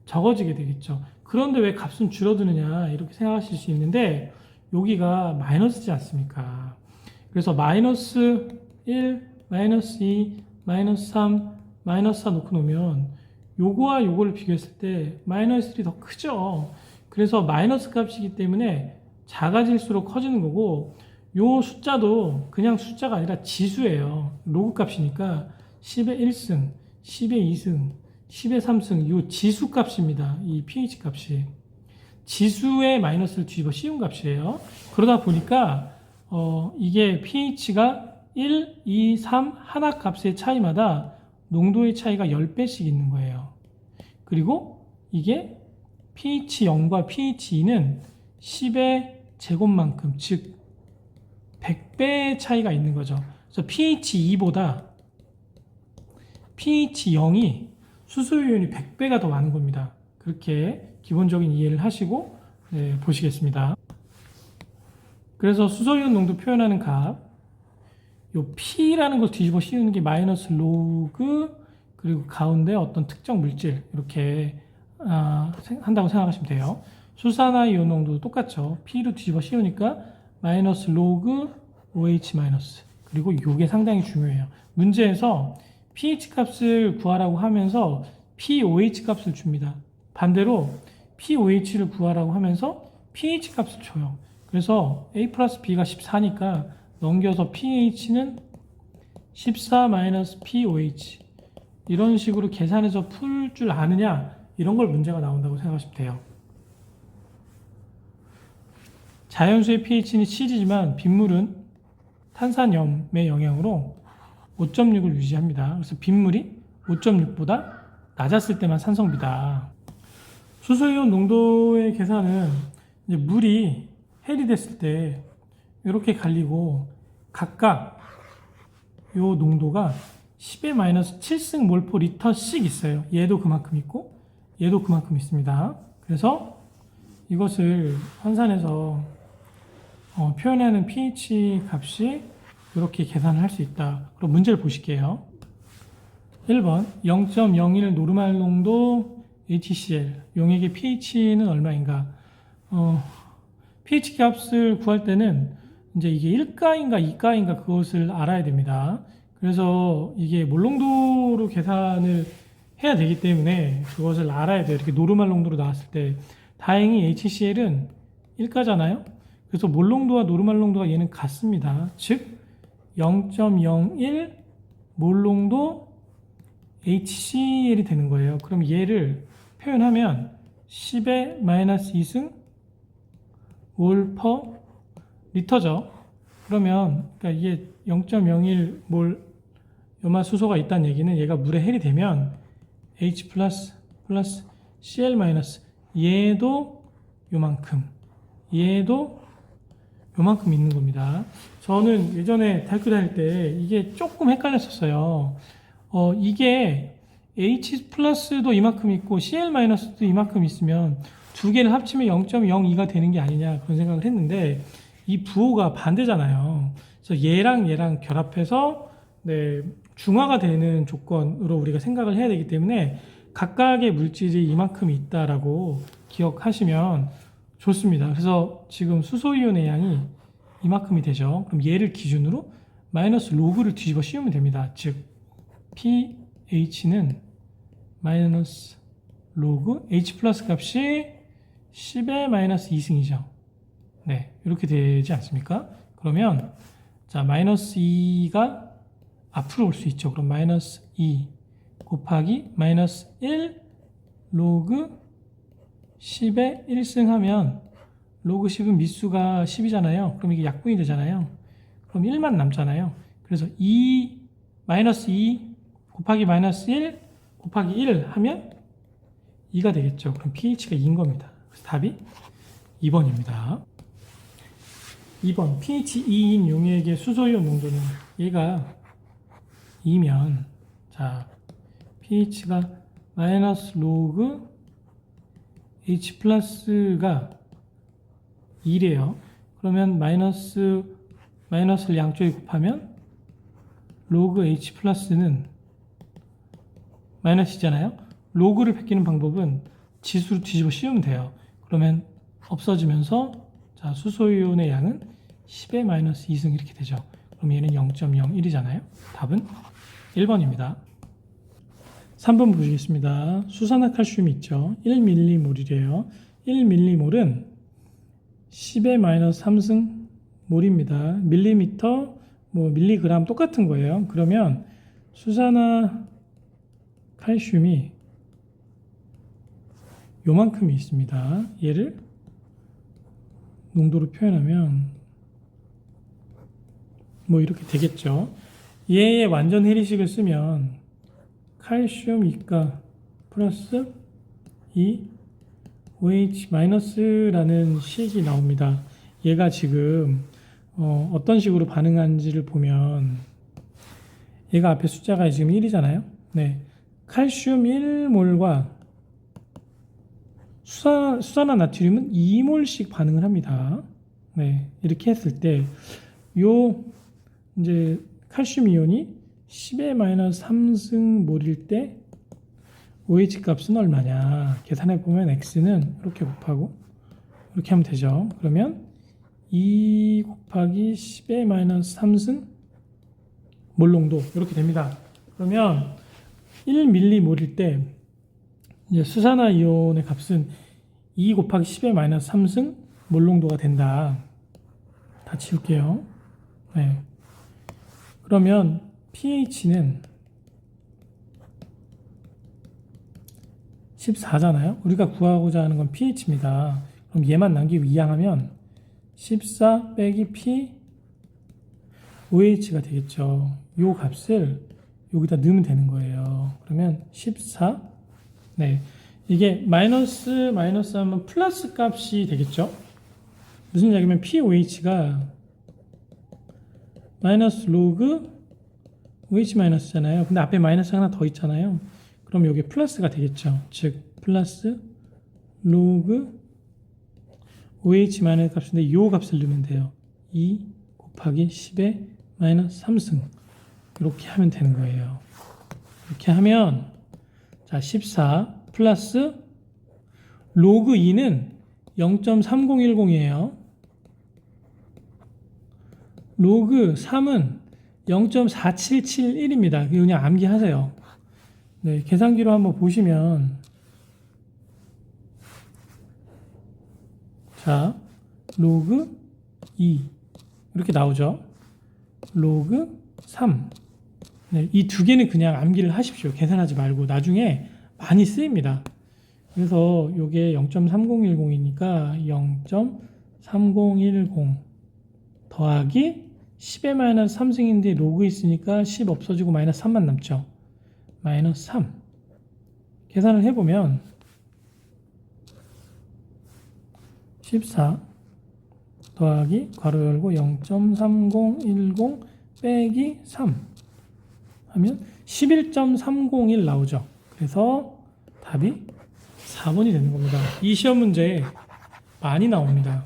적어지게 되겠죠. 그런데 왜 값은 줄어드느냐 이렇게 생각하실 수 있는데 여기가 마이너스지 않습니까? 그래서 마이너스 1, 마이너스 2, 마이너스 3, 마이너스 4 놓고 놓으면 요거와 요거를 비교했을 때 마이너스 1이 더 크죠. 그래서 마이너스 값이기 때문에 작아질수록 커지는 거고 요 숫자도 그냥 숫자가 아니라 지수예요. 로그 값이니까 10의 1승, 10의 2승, 10의 3승 요 지수 값입니다. 이 pH 값이. 지수에 마이너스를 뒤집어 씌운 값이에요. 그러다 보니까 이게 pH가 1, 2, 3 하나 값의 차이마다 농도의 차이가 10배씩 있는 거예요. 그리고 이게 pH 0과 pH 2는 10의 제곱만큼, 즉 100배의 차이가 있는 거죠. 그래서 pH 2보다 pH 0이 수소이온이 100배가 더 많은 겁니다. 그렇게 기본적인 이해를 하시고 보시겠습니다. 그래서 수소이온 농도 표현하는 값, 요 P라는 걸 뒤집어 씌우는 게 마이너스 로그 그리고 가운데 어떤 특정 물질 이렇게 한다고 생각하시면 돼요. 수산화 이온 농도도 똑같죠. P로 뒤집어 씌우니까 마이너스 로그 OH 마이너스 그리고 요게 상당히 중요해요. 문제에서 pH 값을 구하라고 하면서 pOH 값을 줍니다. 반대로 pOH를 구하라고 하면서 pH 값을 줘요. 그래서 A 플러스 B가 14니까 넘겨서 pH는 14 마이너스 pOH 이런 식으로 계산해서 풀 줄 아느냐 이런 걸 문제가 나온다고 생각하시면 돼요. 자연수의 pH는 7이지만 빗물은 탄산염의 영향으로 5.6을 유지합니다. 그래서 빗물이 5.6보다 낮았을 때만 산성비다. 수소이온 농도의 계산은 이제 물이 헬이 됐을 때 이렇게 갈리고 각각 요 농도가 10의 마이너스 7승 몰포 리터씩 있어요. 얘도 그만큼 있고 얘도 그만큼 있습니다. 그래서 이것을 환산해서 표현하는 pH 값이 이렇게 계산을 할 수 있다. 그럼 문제를 보실게요. 1번 0.01 노르말 농도 HCl 용액의 pH는 얼마인가? pH 값을 구할 때는 이제 이게 1가인가 2가인가 그것을 알아야 됩니다. 그래서 이게 몰농도로 계산을 해야 되기 때문에 그것을 알아야 돼요. 이렇게 노르말 농도로 나왔을 때 다행히 HCl은 1가잖아요. 그래서 몰농도와 노르말 농도가 얘는 같습니다. 즉 0.01 몰농도 HCl이 되는 거예요. 그럼 얘를 표현하면 10의 마이너스 2승 몰 퍼 리터죠. 그러면 그러니까 이게 0.01 몰 요마수소가 있다는 얘기는 얘가 물에 헬이 되면 H 플러스 Cl 마이너스 얘도 요만큼 얘도 요만큼 있는 겁니다. 저는 예전에 대학교 다닐 때 이게 조금 헷갈렸었어요. 이게 H 플러스도 이만큼 있고 CL 마이너스도 이만큼 있으면 두 개를 합치면 0.02가 되는 게 아니냐 그런 생각을 했는데 이 부호가 반대잖아요. 그래서 얘랑 결합해서 네, 중화가 되는 조건으로 우리가 생각을 해야 되기 때문에 각각의 물질이 이만큼 있다라고 기억하시면 좋습니다. 그래서 지금 수소이온의 양이 이만큼이 되죠. 그럼 얘를 기준으로 마이너스 로그를 뒤집어 씌우면 됩니다. 즉 pH는 마이너스 로그 H 플러스 값이 10의 마이너스 2승이죠. 네, 이렇게 되지 않습니까? 그러면 자 마이너스 2가 앞으로 올 수 있죠. 그럼 마이너스 2 곱하기 마이너스 1 로그 10의 1승 하면 로그 10은 밑수가 10이잖아요. 그럼 이게 약분이 되잖아요. 그럼 1만 남잖아요. 그래서 2 마이너스 2 곱하기 마이너스 1 곱하기 1 하면 2가 되겠죠. 그럼 pH가 2인 겁니다. 그래서 답이 2번입니다. 2번 pH 2인 용액의 수소이온 농도는 얘가 2면 자 pH가 마이너스 로그 H 플러스가 2래요. 그러면 마이너스를 양쪽에 곱하면 로그 H 플러스는 마이너스잖아요. 로그를 베끼는 방법은 지수로 뒤집어 씌우면 돼요. 그러면 없어지면서 자 수소이온의 양은 10의 마이너스 2승 이렇게 되죠. 그럼 얘는 0.01이잖아요. 답은 1번입니다. 3번 보시겠습니다. 수산화칼슘이 있죠. 1mm몰이래요. 1mm몰은 10의 마이너스 3승 몰입니다. 밀리미터, 밀리그램 똑같은 거예요. 그러면 수산화칼슘이 요만큼이 있습니다. 얘를 농도로 표현하면 이렇게 되겠죠. 얘의 완전 해리식을 쓰면 칼슘 2가 플러스 2 OH 마이너스라는 식이 나옵니다. 얘가 지금 어떤 식으로 반응하는지를 보면 얘가 앞에 숫자가 지금 1이잖아요. 네, 칼슘 1몰과 수산화 나트륨은 2몰씩 반응을 합니다. 네, 이렇게 했을 때 이제 칼슘 이온이 10의 마이너스 3승 몰일 때 OH 값은 얼마냐 계산해 보면 X는 이렇게 곱하고 이렇게 하면 되죠. 그러면 2 곱하기 10의 마이너스 3승 몰농도 이렇게 됩니다. 그러면 1mm몰일 때 이제 수산화 이온의 값은 2 곱하기 10의 마이너스 3승 몰농도가 된다. 다 지울게요. 네. 그러면 pH는 14잖아요. 우리가 구하고자 하는 건 pH입니다. 그럼 얘만 남기고 이항하면 14 빼기 p OH가 되겠죠. 요 값을 여기다 넣으면 되는 거예요. 그러면 14 네, 이게 마이너스 하면 플러스 값이 되겠죠. 무슨 이야기면 POH가 마이너스 로그 OH 마이너스잖아요. 근데 앞에 마이너스 하나 더 있잖아요. 그럼 여기 플러스가 되겠죠. 즉 플러스 로그 OH 마이너스 값인데 이 값을 넣으면 돼요. 2 곱하기 10의 마이너스 3승. 이렇게 하면 되는 거예요. 이렇게 하면 자 14 플러스 로그 2는 0.3010이에요. 로그 3은 0.4771입니다. 그냥 암기하세요. 네, 계산기로 한번 보시면 자 로그 2 이렇게 나오죠. 로그 3 네, 이 두 개는 그냥 암기를 하십시오. 계산하지 말고 나중에 많이 쓰입니다. 그래서 이게 0.3010이니까 0.3010 더하기 10의 마이너스 3승인데 로그 있으니까 10 없어지고 마이너스 3만 남죠. 마이너스 3 계산을 해보면 14 더하기 괄호 열고 0.3010 빼기 3 하면 11.301 나오죠. 그래서 답이 4번이 되는 겁니다. 이 시험 문제 많이 나옵니다.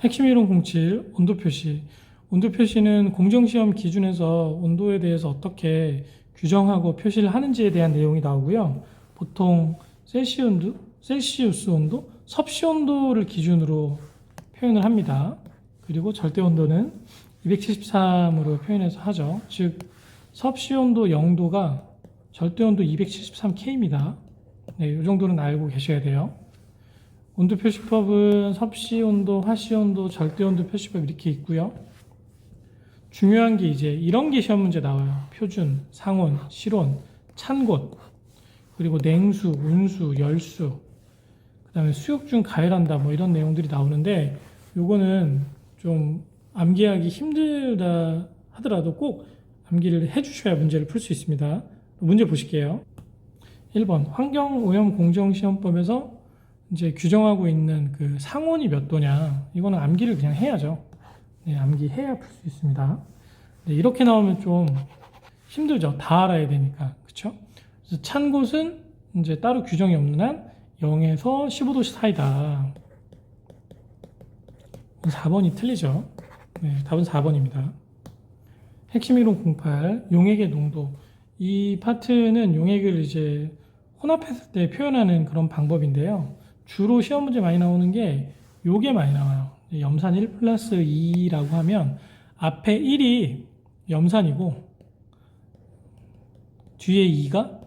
핵심 이론 07 온도 표시. 온도 표시는 공정시험 기준에서 온도에 대해서 어떻게 규정하고 표시를 하는지에 대한 내용이 나오고요. 보통 셀시우스 온도, 섭씨 온도를 기준으로 표현을 합니다. 그리고 절대 온도는 273으로 표현해서 하죠. 즉 섭씨 온도 0도가 절대 온도 273K입니다. 네, 이 정도는 알고 계셔야 돼요. 온도 표시법은 섭씨 온도, 화씨 온도, 절대 온도 표시법 이렇게 있고요. 중요한 게 이제 이런 게 시험 문제 나와요. 표준, 상온, 실온, 찬곳, 그리고 냉수, 온수, 열수, 그 다음에 수욕 중 가열한다 뭐 이런 내용들이 나오는데 요거는 좀 암기하기 힘들다 하더라도 꼭 암기를 해주셔야 문제를 풀 수 있습니다. 문제 보실게요. 1번 환경오염 공정시험법에서 이제 규정하고 있는 그 상온이 몇 도냐 이거는 암기를 그냥 해야죠. 네, 암기해야 풀 수 있습니다. 네, 이렇게 나오면 좀 힘들죠. 다 알아야 되니까 그렇죠? 그래서 찬 곳은 이제 따로 규정이 없는 한 0에서 15도 사이다. 4번이 틀리죠. 네, 답은 4번입니다. 핵심 이론 08 용액의 농도. 이 파트는 용액을 이제 혼합했을 때 표현하는 그런 방법인데요. 주로 시험 문제 많이 나오는 게 요게 많이 나와요. 염산 1 플러스 2라고 하면 앞에 1이 염산이고 뒤에 2가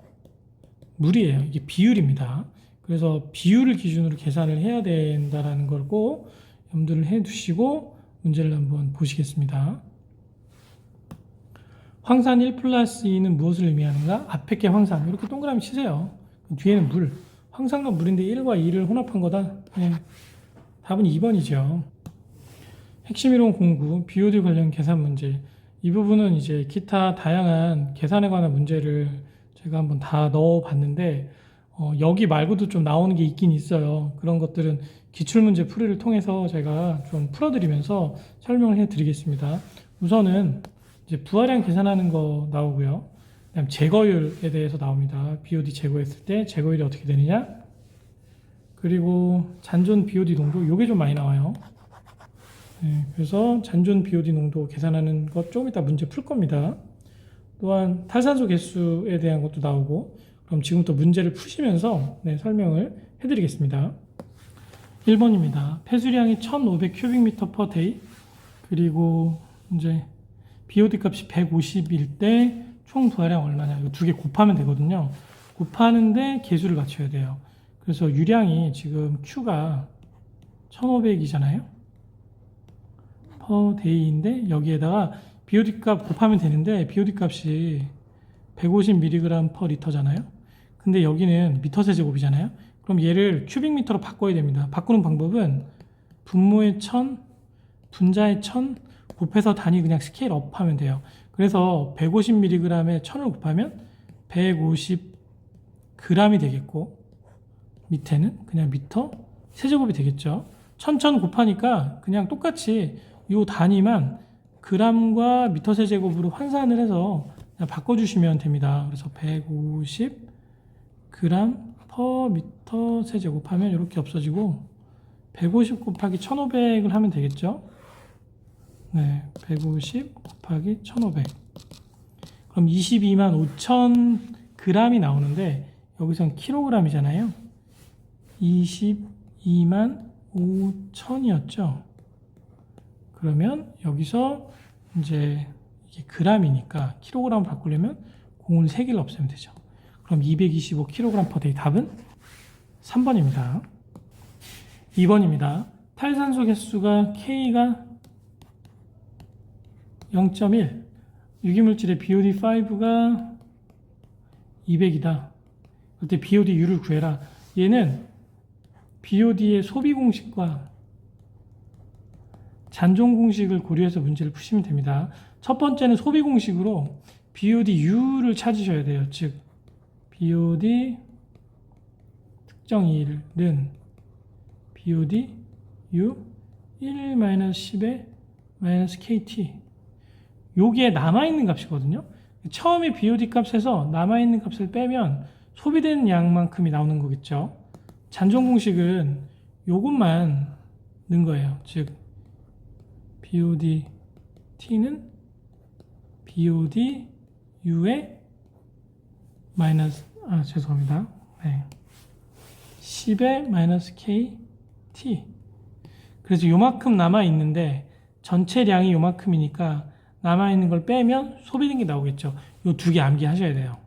물이에요. 이게 비율입니다. 그래서 비율을 기준으로 계산을 해야 된다는 걸 꼭 염두를 해 두시고 문제를 한번 보시겠습니다. 황산 1 플러스 2는 무엇을 의미하는가? 앞에 게 황산 이렇게 동그라미 치세요. 뒤에는 물. 황산과 물인데 1과 2를 혼합한 거다. 네. 답은 2번이죠. 핵심 이론 09 BOD 관련 계산 문제. 이 부분은 이제 기타 다양한 계산에 관한 문제를 제가 한번 다 넣어 봤는데 여기 말고도 좀 나오는 게 있긴 있어요. 그런 것들은 기출문제 풀이를 통해서 제가 좀 풀어드리면서 설명을 해드리겠습니다. 우선은 이제 부하량 계산하는 거 나오고요. 그다음 제거율에 대해서 나옵니다. BOD 제거했을 때 제거율이 어떻게 되느냐? 그리고 잔존 BOD 농도 요게 좀 많이 나와요. 네, 그래서 잔존 BOD 농도 계산하는 것 좀 이따 문제 풀 겁니다. 또한 탈산소 개수에 대한 것도 나오고 그럼 지금부터 문제를 푸시면서 네, 설명을 해드리겠습니다. 1번입니다. 폐수량이 1500 큐빅미터 per day 그리고 이제 BOD 값이 150일 때 총 부하량 얼마냐 이거 두 개 곱하면 되거든요. 곱하는데 개수를 맞춰야 돼요. 그래서 유량이 지금 Q가 1500이잖아요. per day인데 여기에다가 BOD 값 곱하면 되는데 BOD 값이 150mg per 리터잖아요. 근데 여기는 미터 세제곱이잖아요. 그럼 얘를 큐빅미터로 바꿔야 됩니다. 바꾸는 방법은 분모의 1000, 분자의 1000 곱해서 단위 그냥 스케일업 하면 돼요. 그래서 150mg에 1000을 곱하면 150g이 되겠고 밑에는 그냥 미터 세제곱이 되겠죠. 천천 곱하니까 그냥 똑같이 요 단위만 g과 미터 세제곱으로 환산을 해서 그냥 바꿔주시면 됩니다. 그래서 150 g per 미터 세제곱 하면 이렇게 없어지고 150 곱하기 1500을 하면 되겠죠. 네, 150 곱하기 1500. 그럼 22만 5천 g이 나오는데 여기선 킬로그램이잖아요. 22만 5천이었죠. 그러면 여기서 이제 이게 g이니까 킬로그램 바꾸려면 공을 3개를 없애면 되죠. 그럼 225kg per day 답은 3번입니다. 2번입니다. 탈산소 개수가 K가 0.1, 유기물질의 BOD5가 200이다. 그때 BODU를 구해라. 얘는 BOD의 소비 공식과 잔존 공식을 고려해서 문제를 푸시면 됩니다. 첫 번째는 소비 공식으로 BODU를 찾으셔야 돼요. 즉 BOD 특정 1은 BOD U 1-10의 -KT, 요게 남아있는 값이거든요. 처음에 BOD 값에서 남아있는 값을 빼면 소비된 양만큼이 나오는 거겠죠. 잔존 공식은 요것만 넣은 거예요. 즉 BOD T는 BOD U의 죄송합니다. 네. 10의 KT. 그래서 요만큼 남아있는데 전체량이 요만큼이니까 남아있는 걸 빼면 소비된 게 나오겠죠. 요 두 개 암기하셔야 돼요.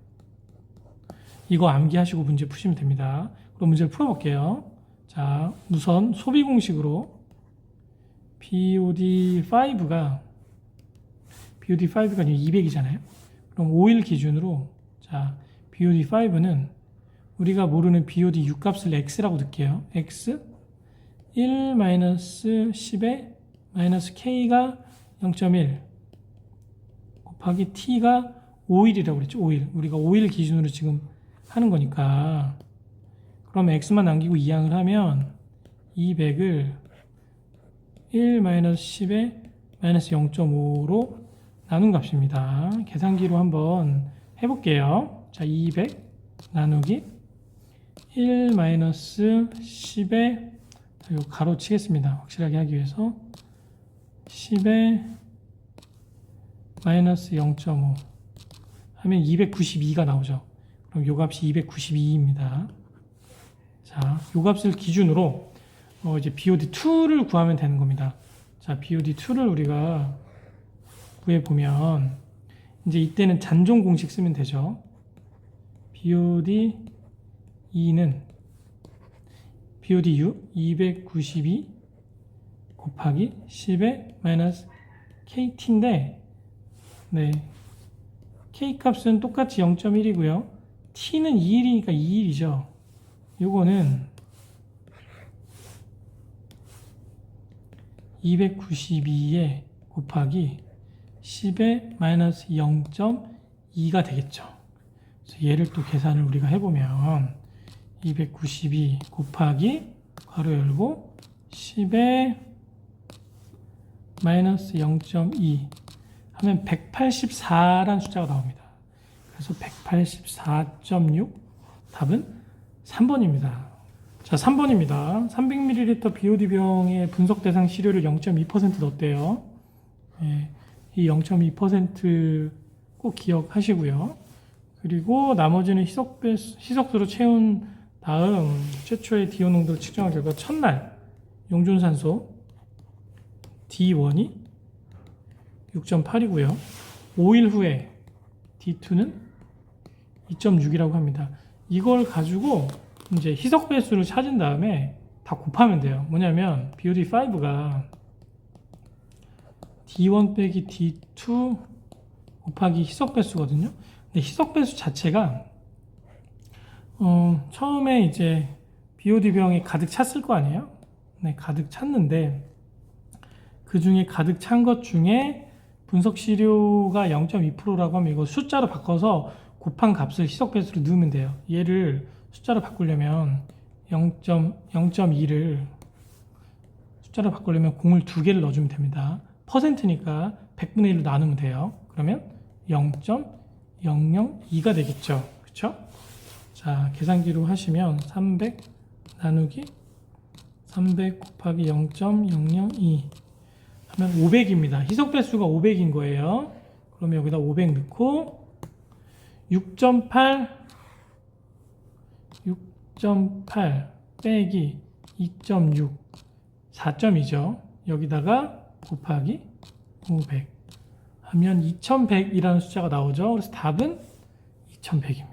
이거 암기하시고 문제 푸시면 됩니다. 그럼 문제를 풀어볼게요. 자, 우선 소비 공식으로 BOD5가 200이잖아요. 그럼 5일 기준으로 자 BOD5는 우리가 모르는 BOD U 값을 X라고 넣을게요. X 1-10의 K가 0.1 곱하기 T가 5일이라고 그랬죠. 5일. 우리가 5일 기준으로 지금 하는 거니까 그럼 X만 남기고 이항을 하면 200을 1-10의 -0.5로 나눈 값입니다. 계산기로 한번 해볼게요. 자, 200 나누기 1-10의 요 가로 치겠습니다. 확실하게 하기 위해서 10의 -0.5 하면 292가 나오죠. 그럼 요 값이 292입니다. 자, 요 값을 기준으로 이제 BOD2를 구하면 되는 겁니다. 자, BOD2를 우리가 구해보면 이제 이때는 잔존 공식 쓰면 되죠. BOD2는 BODU 292 곱하기 10의 KT인데 네, K 값은 똑같이 0.1이고요. T는 2일이니까 2일이죠. 요거는 292에 곱하기 10의 -0.2가 되겠죠. 그래서 얘를 또 계산을 우리가 해보면 292 곱하기 괄호 열고 10의 -0.2 하면 184라는 숫자가 나옵니다. 그래서 184.6 답은 3번입니다. 자, 3번입니다. 300ml BOD병의 분석 대상 시료를 0.2% 넣었대요. 예, 이 0.2% 꼭 기억하시고요. 그리고 나머지는 희석수로 채운 다음 최초의 DO 농도를 측정한 결과 첫날 용존산소 D1이 6.8이고요. 5일 후에 D2는 2.6이라고 합니다. 이걸 가지고 이제 희석 배수를 찾은 다음에 다 곱하면 돼요. 뭐냐면 BOD5가 D1 빼기 D2 곱하기 희석 배수거든요. 근데 희석 배수 자체가 처음에 이제 BOD병이 가득 찼을 거 아니에요? 네, 가득 찼는데 그 중에 가득 찬 것 중에 분석 시료가 0.2%라고 하면 이거 숫자로 바꿔서 곱한 값을 희석 배수로 넣으면 돼요. 얘를 숫자로 바꾸려면 0.2를 숫자로 바꾸려면 공을 2개를 넣어주면 됩니다. 퍼센트니까 100분의 1로 나누면 돼요. 그러면 0.002가 되겠죠. 그쵸? 자, 계산기로 하시면 300 나누기 300 곱하기 0.002 하면 500입니다. 희석 배수가 500인 거예요. 그러면 여기다 500 넣고 6.8 빼기 2.6 4점이죠. 여기다가 곱하기 500 하면 2100이라는 숫자가 나오죠. 그래서 답은 2100입니다.